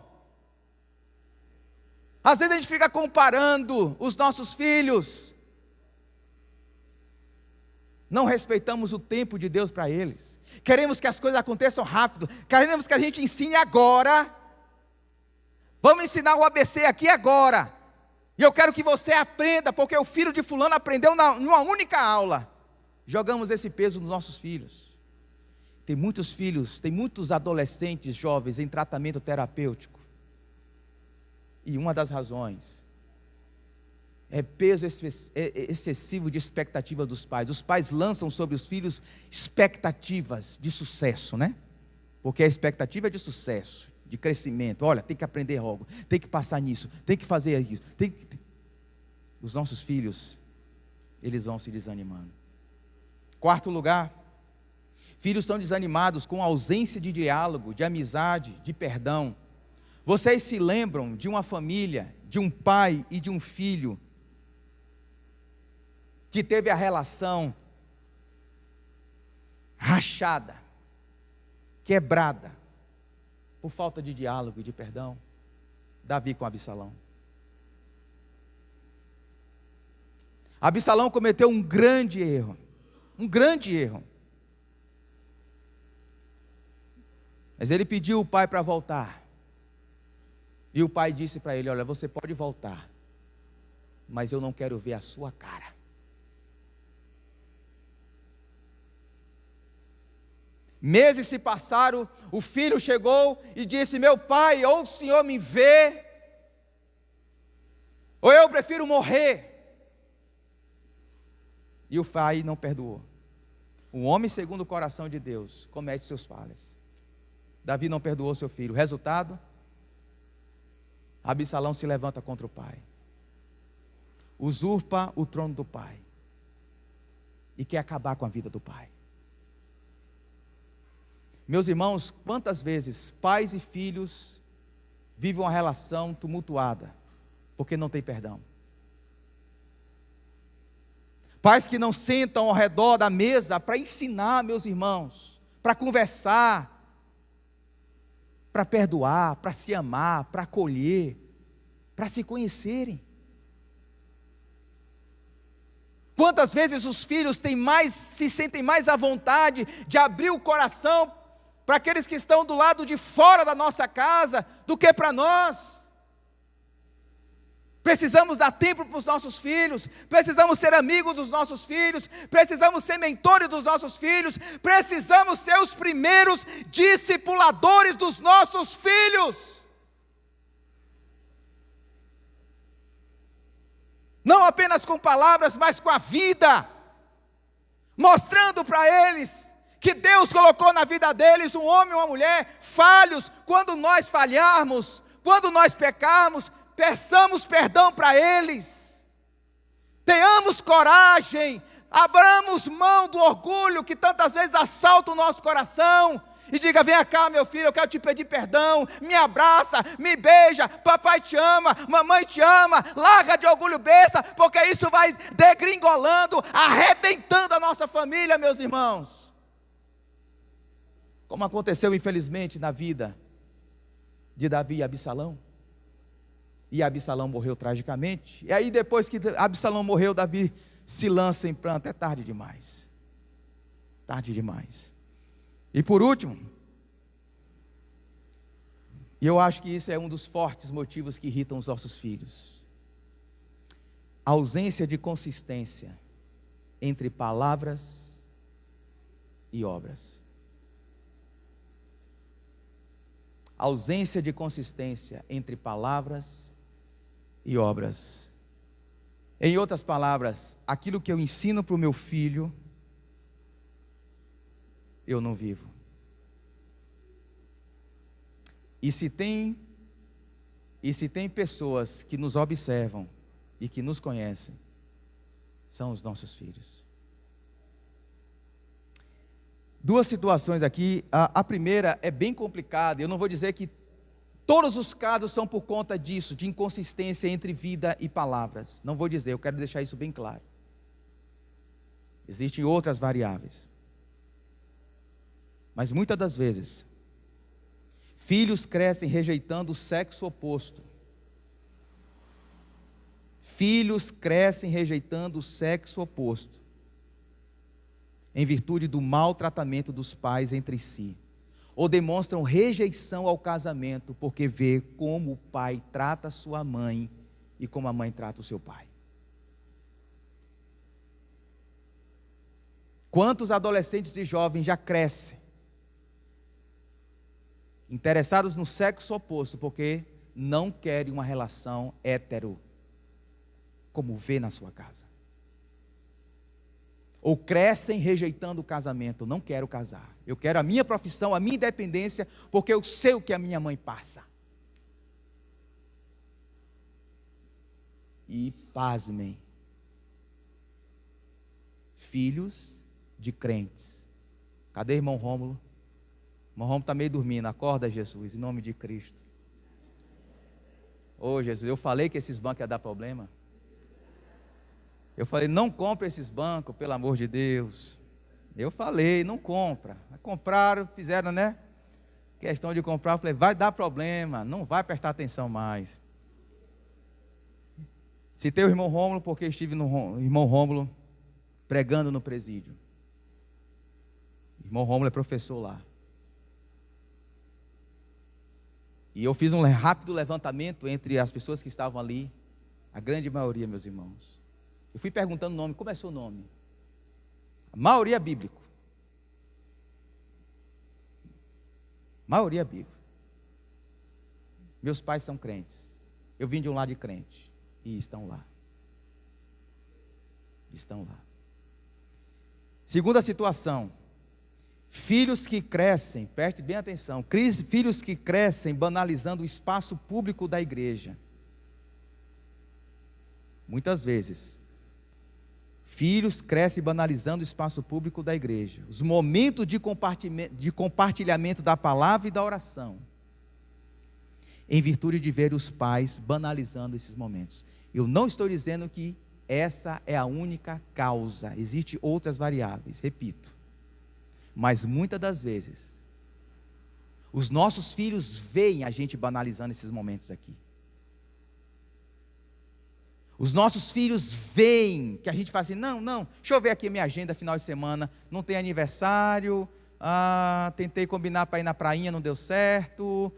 Às vezes a gente fica comparando os nossos filhos. Não respeitamos o tempo de Deus para eles. Queremos que as coisas aconteçam rápido. Queremos que a gente ensine agora. Vamos ensinar o ABC aqui agora. E eu quero que você aprenda, porque o filho de fulano aprendeu numa única aula. Jogamos esse peso nos nossos filhos. Tem muitos filhos, tem muitos adolescentes jovens em tratamento terapêutico. E uma das razões é peso excessivo de expectativa dos pais. Os pais lançam sobre os filhos expectativas de sucesso, né? Porque a expectativa é de sucesso, de crescimento. Olha, tem que aprender algo, tem que passar nisso, tem que fazer isso. Os nossos filhos, eles vão se desanimando. Quarto lugar, filhos são desanimados com a ausência de diálogo, de amizade, de perdão. Vocês se lembram de uma família, de um pai e de um filho, que teve a relação rachada, quebrada, por falta de diálogo e de perdão? Davi com Absalão. Absalão cometeu um grande erro, Mas ele pediu o pai para voltar. E o pai disse para ele: olha, você pode voltar, mas eu não quero ver a sua cara. Meses se passaram, o filho chegou e disse: meu pai, ou o senhor me vê, ou eu prefiro morrer. E o pai não perdoou. Um homem segundo o coração de Deus comete seus falhas. Davi não perdoou seu filho. Resultado: Absalão se levanta contra o pai, usurpa o trono do pai e quer acabar com a vida do pai. Meus irmãos, quantas vezes pais e filhos vivem uma relação tumultuada porque não tem perdão? Pais que não sentam ao redor da mesa para ensinar, meus irmãos, para conversar, para perdoar, para se amar, para acolher, para se conhecerem. Quantas vezes os filhos se sentem mais à vontade de abrir o coração para aqueles que estão do lado de fora da nossa casa do que para nós? Precisamos dar tempo para os nossos filhos, precisamos ser amigos dos nossos filhos, precisamos ser mentores dos nossos filhos, precisamos ser os primeiros discipuladores dos nossos filhos. Não apenas com palavras, mas com a vida, mostrando para eles que Deus colocou na vida deles um homem e uma mulher falhos. Quando nós falharmos, quando nós pecarmos, peçamos perdão para eles, tenhamos coragem, abramos mão do orgulho que tantas vezes assalta o nosso coração, e diga: vem cá meu filho, eu quero te pedir perdão, me abraça, me beija, papai te ama, mamãe te ama, larga de orgulho besta, porque isso vai degringolando, arrebentando a nossa família, meus irmãos, como aconteceu infelizmente na vida de Davi e Absalão. E Absalão morreu tragicamente. E aí depois que Absalão morreu, Davi se lança em pranto. É tarde demais. Tarde demais. E por último, e eu acho que isso é um dos fortes motivos que irritam os nossos filhos: a ausência de consistência entre palavras e obras. A ausência de consistência entre palavras e obras. Em outras palavras, aquilo que eu ensino para o meu filho, eu não vivo. E se tem pessoas que nos observam e que nos conhecem, são os nossos filhos. Duas situações aqui. A primeira é bem complicada. Eu não vou dizer que todos os casos são por conta disso, de inconsistência entre vida e palavras. Não vou dizer, eu quero deixar isso bem claro. Existem outras variáveis. Mas muitas das vezes, filhos crescem rejeitando o sexo oposto. Filhos crescem rejeitando o sexo oposto, em virtude do maltratamento dos pais entre si. Ou demonstram rejeição ao casamento, porque vê como o pai trata sua mãe e como a mãe trata o seu pai. Quantos adolescentes e jovens já crescem interessados no sexo oposto, porque não querem uma relação hétero, como vê na sua casa? Ou crescem rejeitando o casamento: não quero casar, eu quero a minha profissão, a minha independência, porque eu sei o que a minha mãe passa. E pasmem, filhos de crentes. Cadê irmão Rômulo? Irmão Rômulo está meio dormindo. Acorda, Jesus, em nome de Cristo. Ô Jesus, eu falei que esses bancos iam dar problema. Eu falei: não compre esses bancos, pelo amor de Deus. Eu falei: não compra. Compraram, fizeram, né? Questão de comprar. Eu falei: vai dar problema, não vai prestar atenção mais. Citei o irmão Rômulo porque estive no irmão Rômulo pregando no presídio. O irmão Rômulo é professor lá. E eu fiz um rápido levantamento entre as pessoas que estavam ali, a grande maioria, meus irmãos. Eu fui perguntando o nome, como é seu nome? A maioria bíblico. Maioria bíblica. Meus pais são crentes. Eu vim de um lar de crente. E estão lá. Estão lá. Segunda situação. Filhos que crescem, preste bem atenção, filhos que crescem banalizando o espaço público da igreja. Muitas vezes, filhos crescem banalizando o espaço público da igreja. Os momentos de compartilhamento da palavra e da oração. Em virtude de ver os pais banalizando esses momentos. Eu não estou dizendo que essa é a única causa. Existem outras variáveis, repito. Mas muitas das vezes, os nossos filhos veem a gente banalizando esses momentos aqui. Os nossos filhos veem que a gente fala assim, não, deixa eu ver aqui a minha agenda final de semana, não tem aniversário, tentei combinar para ir na prainha, não deu certo,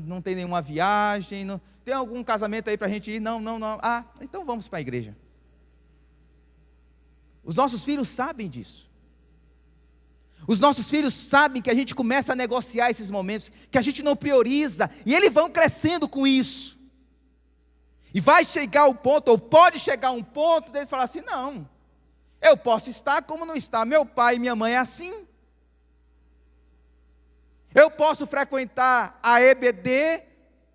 não tem nenhuma viagem, tem algum casamento aí para a gente ir? Não, então vamos para a igreja. Os nossos filhos sabem disso. Os nossos filhos sabem que a gente começa a negociar esses momentos, que a gente não prioriza, e eles vão crescendo com isso. E vai chegar o ponto, ou pode chegar um ponto, deles falar assim, não, eu posso estar como não está, meu pai e minha mãe é assim. Eu posso frequentar a EBD,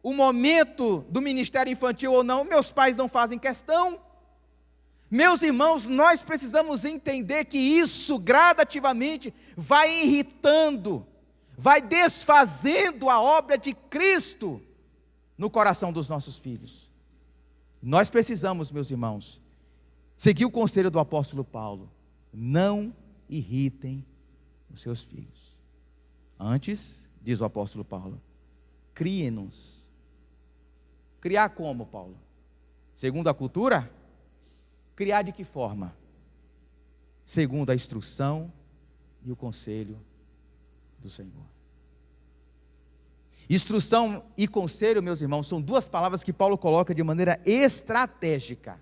o momento do ministério infantil ou não, meus pais não fazem questão. Meus irmãos, nós precisamos entender que isso gradativamente vai irritando, vai desfazendo a obra de Cristo no coração dos nossos filhos. Nós precisamos, meus irmãos, seguir o conselho do apóstolo Paulo: não irritem os seus filhos. Antes, diz o apóstolo Paulo, criem-nos. Criar como, Paulo? Segundo a cultura? Criar de que forma? Segundo a instrução e o conselho do Senhor. Instrução e conselho, meus irmãos, são duas palavras que Paulo coloca de maneira estratégica.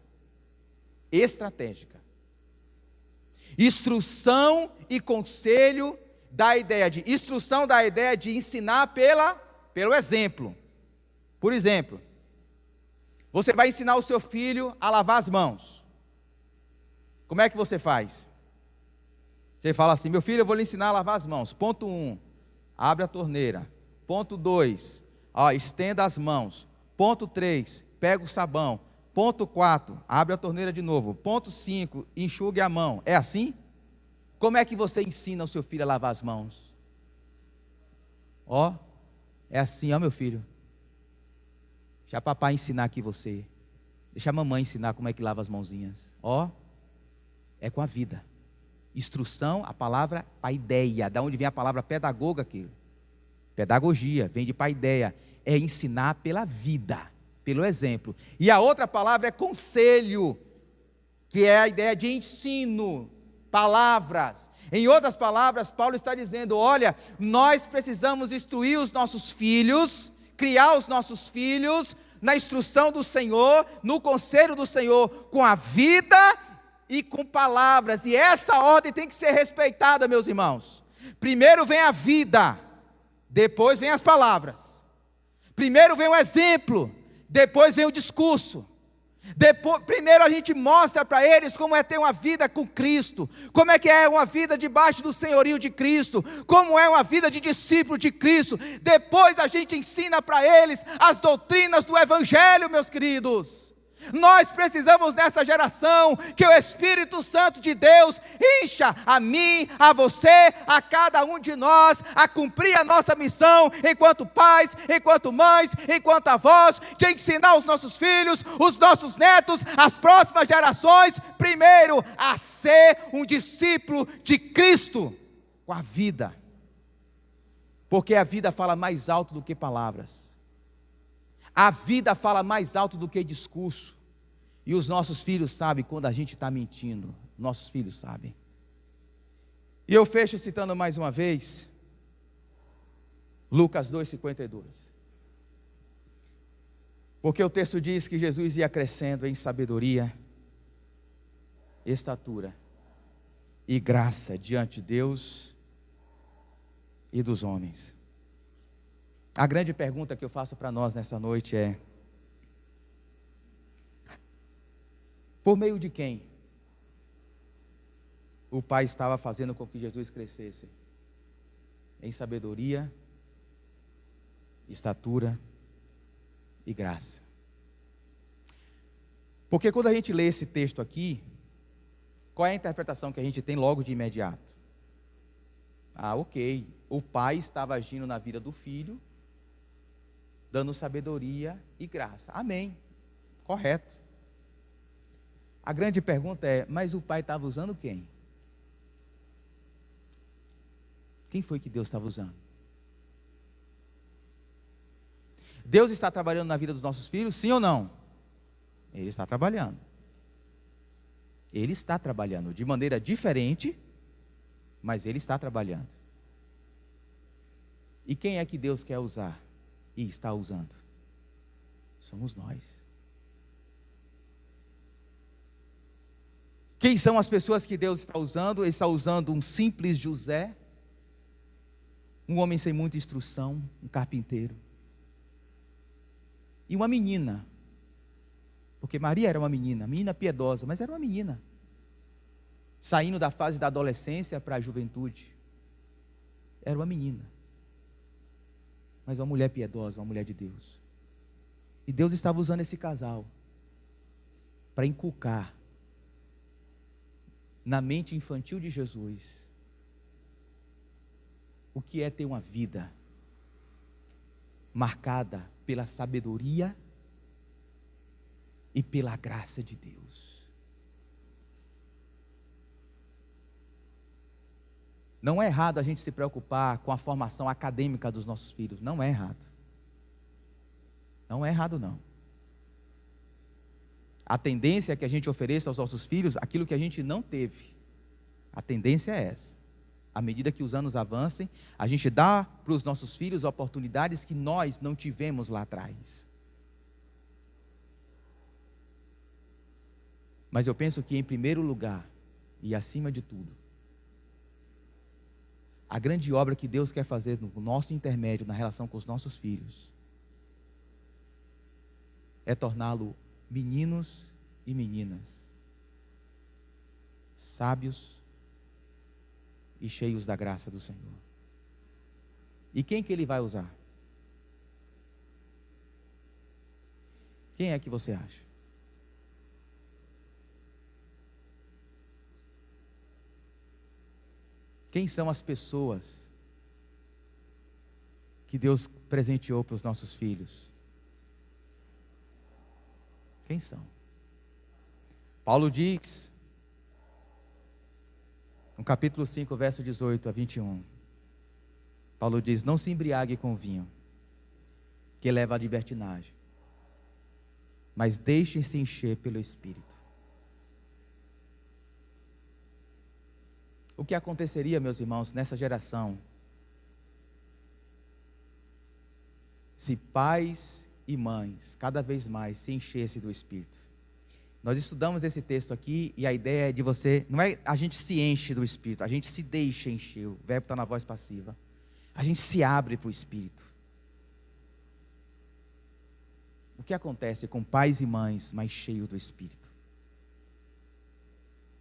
Estratégica. Instrução e conselho dá a ideia de instrução, dá a ideia de ensinar pelo exemplo. Por exemplo, você vai ensinar o seu filho a lavar as mãos. Como é que você faz? Você fala assim, meu filho, eu vou lhe ensinar a lavar as mãos. Ponto 1, abre a torneira. Ponto 2, estenda as mãos. Ponto 3, pega o sabão. Ponto 4, abre a torneira de novo. Ponto 5, enxugue a mão. É assim? Como é que você ensina o seu filho a lavar as mãos? É assim, meu filho. Deixa papai ensinar aqui você. Deixa a mamãe ensinar como é que lava as mãozinhas. É com a vida. Instrução, a palavra paideia. Da onde vem a palavra pedagoga aqui? Pedagogia, vem de paideia. É ensinar pela vida, pelo exemplo. E a outra palavra é conselho, que é a ideia de ensino, palavras. Em outras palavras, Paulo está dizendo, olha, nós precisamos instruir os nossos filhos, criar os nossos filhos na instrução do Senhor, no conselho do Senhor, com a vida e com palavras, e essa ordem tem que ser respeitada, meus irmãos. Primeiro vem a vida, depois vem as palavras. Primeiro vem o exemplo, depois vem o discurso. Primeiro a gente mostra para eles como é ter uma vida com Cristo, como é que é uma vida debaixo do senhorio de Cristo, como é uma vida de discípulo de Cristo. Depois a gente ensina para eles as doutrinas do Evangelho, meus queridos. Nós precisamos nessa geração que o Espírito Santo de Deus encha a mim, a você, a cada um de nós, a cumprir a nossa missão enquanto pais, enquanto mães, enquanto avós, de ensinar os nossos filhos, os nossos netos, as próximas gerações, primeiro a ser um discípulo de Cristo com a vida, porque a vida fala mais alto do que palavras. A vida fala mais alto do que discurso. E os nossos filhos sabem quando a gente está mentindo. Nossos filhos sabem. E eu fecho citando mais uma vez Lucas 2,52. Porque o texto diz que Jesus ia crescendo em sabedoria, estatura e graça diante de Deus e dos homens. A grande pergunta que eu faço para nós nessa noite é: por meio de quem o Pai estava fazendo com que Jesus crescesse em sabedoria, estatura e graça? Porque quando a gente lê esse texto aqui, qual é a interpretação que a gente tem logo de imediato? Ok, o Pai estava agindo na vida do Filho, dando sabedoria e graça. Amém, correto. A grande pergunta é: mas o Pai estava usando quem? Quem foi que Deus estava usando? Deus está trabalhando na vida dos nossos filhos, sim ou não? Ele está trabalhando. Ele está trabalhando de maneira diferente, mas Ele está trabalhando. E quem é que Deus quer usar e está usando? Somos nós. Quem são as pessoas que Deus está usando? Ele está usando um simples José, um homem sem muita instrução, um carpinteiro, e uma menina, porque Maria era uma menina piedosa, mas era uma menina, saindo da fase da adolescência para a juventude. Era uma menina, mas uma mulher piedosa, uma mulher de Deus. E Deus estava usando esse casal para inculcar na mente infantil de Jesus o que é ter uma vida marcada pela sabedoria e pela graça de Deus. Não é errado a gente se preocupar com a formação acadêmica dos nossos filhos, não é errado. Não é errado, não. A tendência é que a gente ofereça aos nossos filhos aquilo que a gente não teve. A tendência é essa. À medida que os anos avancem, a gente dá para os nossos filhos oportunidades que nós não tivemos lá atrás. Mas eu penso que, em primeiro lugar, e acima de tudo, a grande obra que Deus quer fazer no nosso intermédio, na relação com os nossos filhos, é torná-lo meninos e meninas, sábios e cheios da graça do Senhor. E quem que Ele vai usar? Quem é que você acha? Quem são as pessoas que Deus presenteou para os nossos filhos? Quem são? Paulo diz, no capítulo 5, verso 18 a 21, Paulo diz: não se embriague com vinho, que leva à libertinagem, mas deixem-se encher pelo Espírito. O que aconteceria, meus irmãos, nessa geração, se pais e mães cada vez mais se enchessem do Espírito? Nós estudamos esse texto aqui e a ideia é de você, não é a gente se enche do Espírito, a gente se deixa encher, o verbo está na voz passiva. A gente se abre para o Espírito. O que acontece com pais e mães mais cheios do Espírito?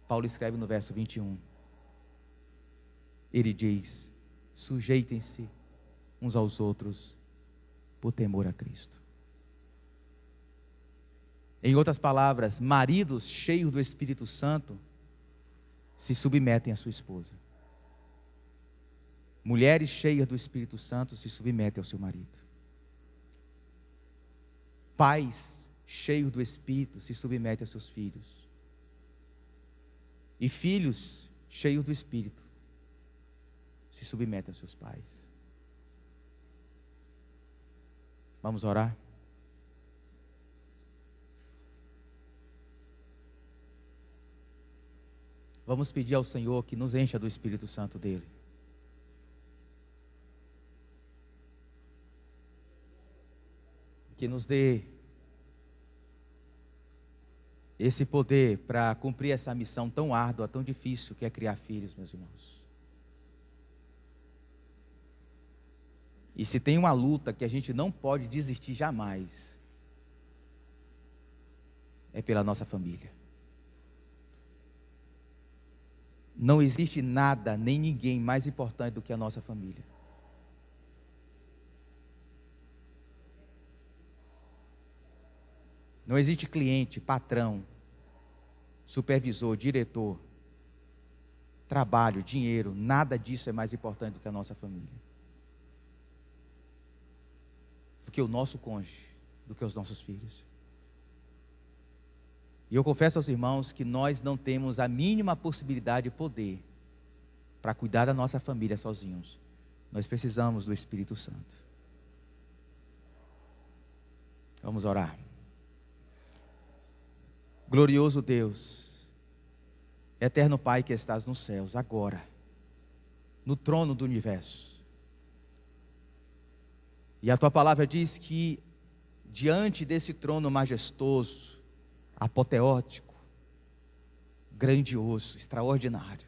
Paulo escreve no verso 21. Ele diz: sujeitem-se uns aos outros por temor a Cristo. Em outras palavras, maridos cheios do Espírito Santo se submetem à sua esposa. Mulheres cheias do Espírito Santo se submetem ao seu marido. Pais cheios do Espírito se submetem aos seus filhos. E filhos cheios do Espírito se submetem aos seus pais. Vamos orar? Vamos pedir ao Senhor que nos encha do Espírito Santo dele. que nos dê esse poder para cumprir essa missão tão árdua, tão difícil, que é criar filhos, meus irmãos. E se tem uma luta que a gente não pode desistir jamais, é pela nossa família. Não existe nada, nem ninguém mais importante do que a nossa família. Não existe cliente, patrão, supervisor, diretor, trabalho, dinheiro, nada disso é mais importante do que a nossa família. Do que o nosso cônjuge, do que os nossos filhos. E eu confesso aos irmãos que nós não temos a mínima possibilidade de poder para cuidar da nossa família sozinhos. Nós precisamos do Espírito Santo. Vamos orar. Glorioso Deus, eterno Pai que estás nos céus, agora, no trono do universo. E a tua palavra diz que diante desse trono majestoso, apoteótico, grandioso, extraordinário,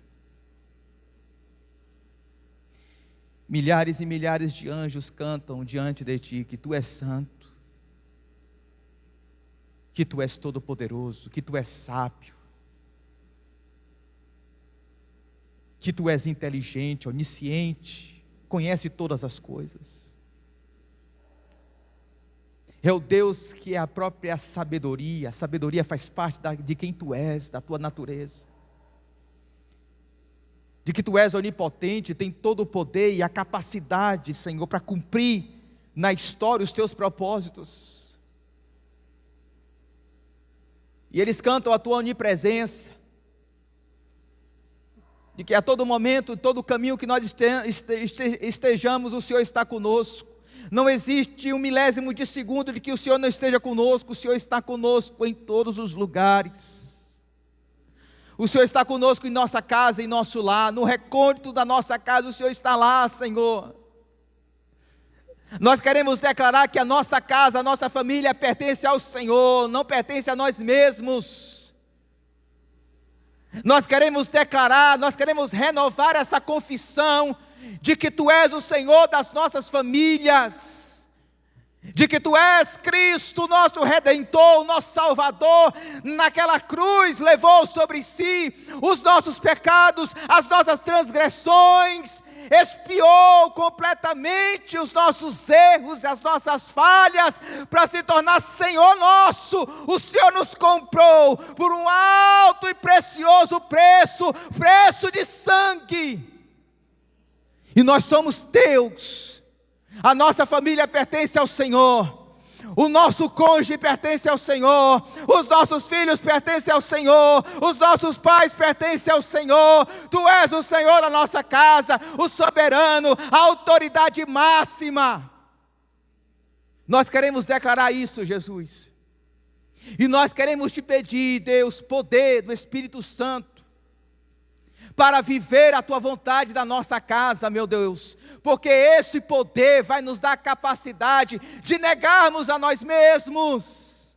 milhares e milhares de anjos cantam diante de ti que tu és santo, que tu és todo-poderoso, que tu és sábio, que tu és inteligente, onisciente, conhece todas as coisas. É o Deus que é a própria sabedoria. A sabedoria faz parte de quem tu és, da tua natureza. De que tu és onipotente, tem todo o poder e a capacidade, Senhor, para cumprir na história os teus propósitos. E eles cantam a tua onipresença, de que a todo momento, todo caminho que nós estejamos, o Senhor está conosco. Não existe um milésimo de segundo de que o Senhor não esteja conosco. O Senhor está conosco em todos os lugares. O Senhor está conosco em nossa casa, em nosso lar, no recôndito da nossa casa, o Senhor está lá, Senhor. Nós queremos declarar que a nossa casa, a nossa família pertence ao Senhor, não pertence a nós mesmos. Nós queremos declarar, nós queremos renovar essa confissão de que Tu és o Senhor das nossas famílias, de que Tu és Cristo, nosso Redentor, nosso Salvador. Naquela cruz levou sobre si os nossos pecados, as nossas transgressões, expiou completamente os nossos erros, as nossas falhas, para se tornar Senhor nosso. O Senhor nos comprou por um alto e precioso preço de sangue, e nós somos Teus. A nossa família pertence ao Senhor, o nosso cônjuge pertence ao Senhor, os nossos filhos pertencem ao Senhor, os nossos pais pertencem ao Senhor. Tu és o Senhor da nossa casa, o soberano, a autoridade máxima. Nós queremos declarar isso, Jesus, e nós queremos Te pedir, Deus, poder do Espírito Santo, para viver a Tua vontade da nossa casa, meu Deus, porque esse poder vai nos dar a capacidade de negarmos a nós mesmos.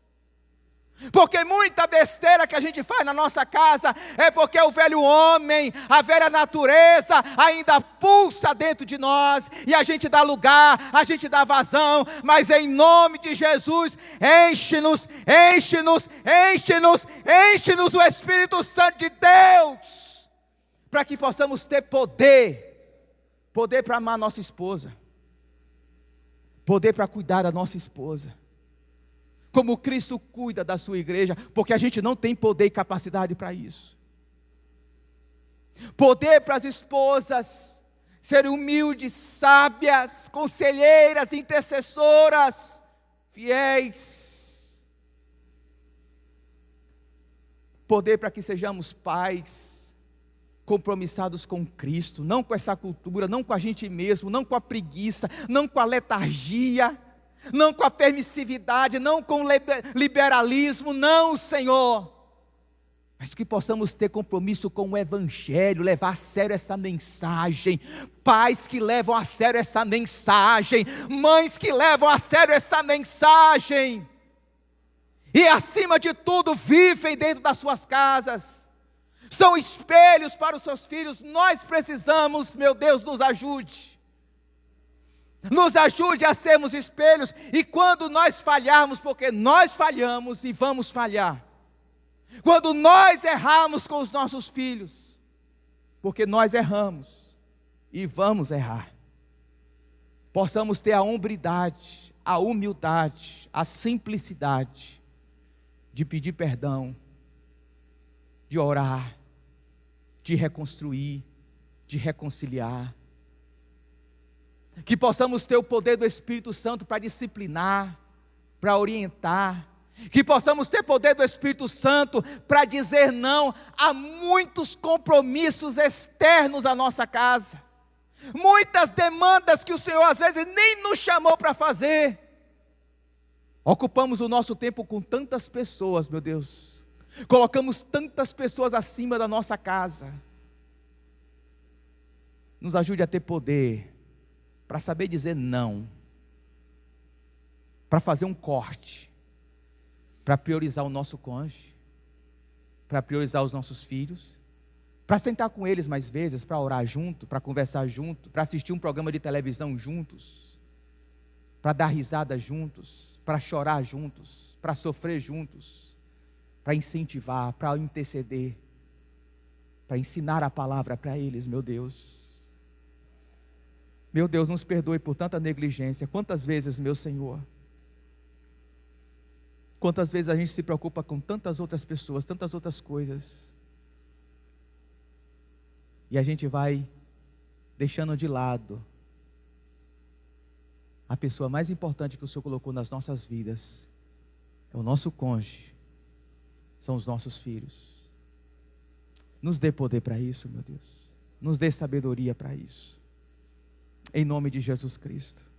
Porque muita besteira que a gente faz na nossa casa é porque o velho homem, a velha natureza ainda pulsa dentro de nós, e a gente dá lugar, a gente dá vazão. Mas em nome de Jesus, enche-nos, enche-nos, enche-nos, enche-nos o Espírito Santo de Deus, para que possamos ter poder para amar nossa esposa, poder para cuidar da nossa esposa, como Cristo cuida da sua igreja, porque a gente não tem poder e capacidade para isso. Poder para as esposas serem humildes, sábias, conselheiras, intercessoras, fiéis. Poder para que sejamos pais compromissados com Cristo, não com essa cultura, não com a gente mesmo, não com a preguiça, não com a letargia, não com a permissividade, não com o liberalismo, não, Senhor. mas que possamos ter compromisso com o Evangelho, levar a sério essa mensagem, pais que levam a sério essa mensagem, mães que levam a sério essa mensagem, e acima de tudo vivem dentro das suas casas, são espelhos para os seus filhos. Nós precisamos, meu Deus, nos ajude a sermos espelhos, e quando nós falharmos, porque nós falhamos e vamos falhar, quando nós errarmos com os nossos filhos, porque nós erramos e vamos errar, possamos ter a hombridade, a humildade, a simplicidade de pedir perdão, de orar, de reconstruir, de reconciliar, que possamos ter o poder do Espírito Santo para disciplinar, para orientar, que possamos ter poder do Espírito Santo para dizer não a muitos compromissos externos à nossa casa, muitas demandas que o Senhor às vezes nem nos chamou para fazer. Ocupamos o nosso tempo com tantas pessoas, meu Deus, colocamos tantas pessoas acima da nossa casa. Nos ajude a ter poder para saber dizer não, para fazer um corte, para priorizar o nosso cônjuge, para priorizar os nossos filhos, para sentar com eles mais vezes, para orar junto, para conversar junto, para assistir um programa de televisão juntos, para dar risada juntos, para chorar juntos, para sofrer juntos, para incentivar, para interceder, para ensinar a palavra para eles, meu Deus. Meu Deus, nos perdoe por tanta negligência. Quantas vezes, meu Senhor, quantas vezes a gente se preocupa com tantas outras pessoas, tantas outras coisas, e a gente vai deixando de lado a pessoa mais importante que o Senhor colocou nas nossas vidas. É o nosso cônjuge, são os nossos filhos. Nos dê poder para isso, meu Deus, nos dê sabedoria para isso, em nome de Jesus Cristo.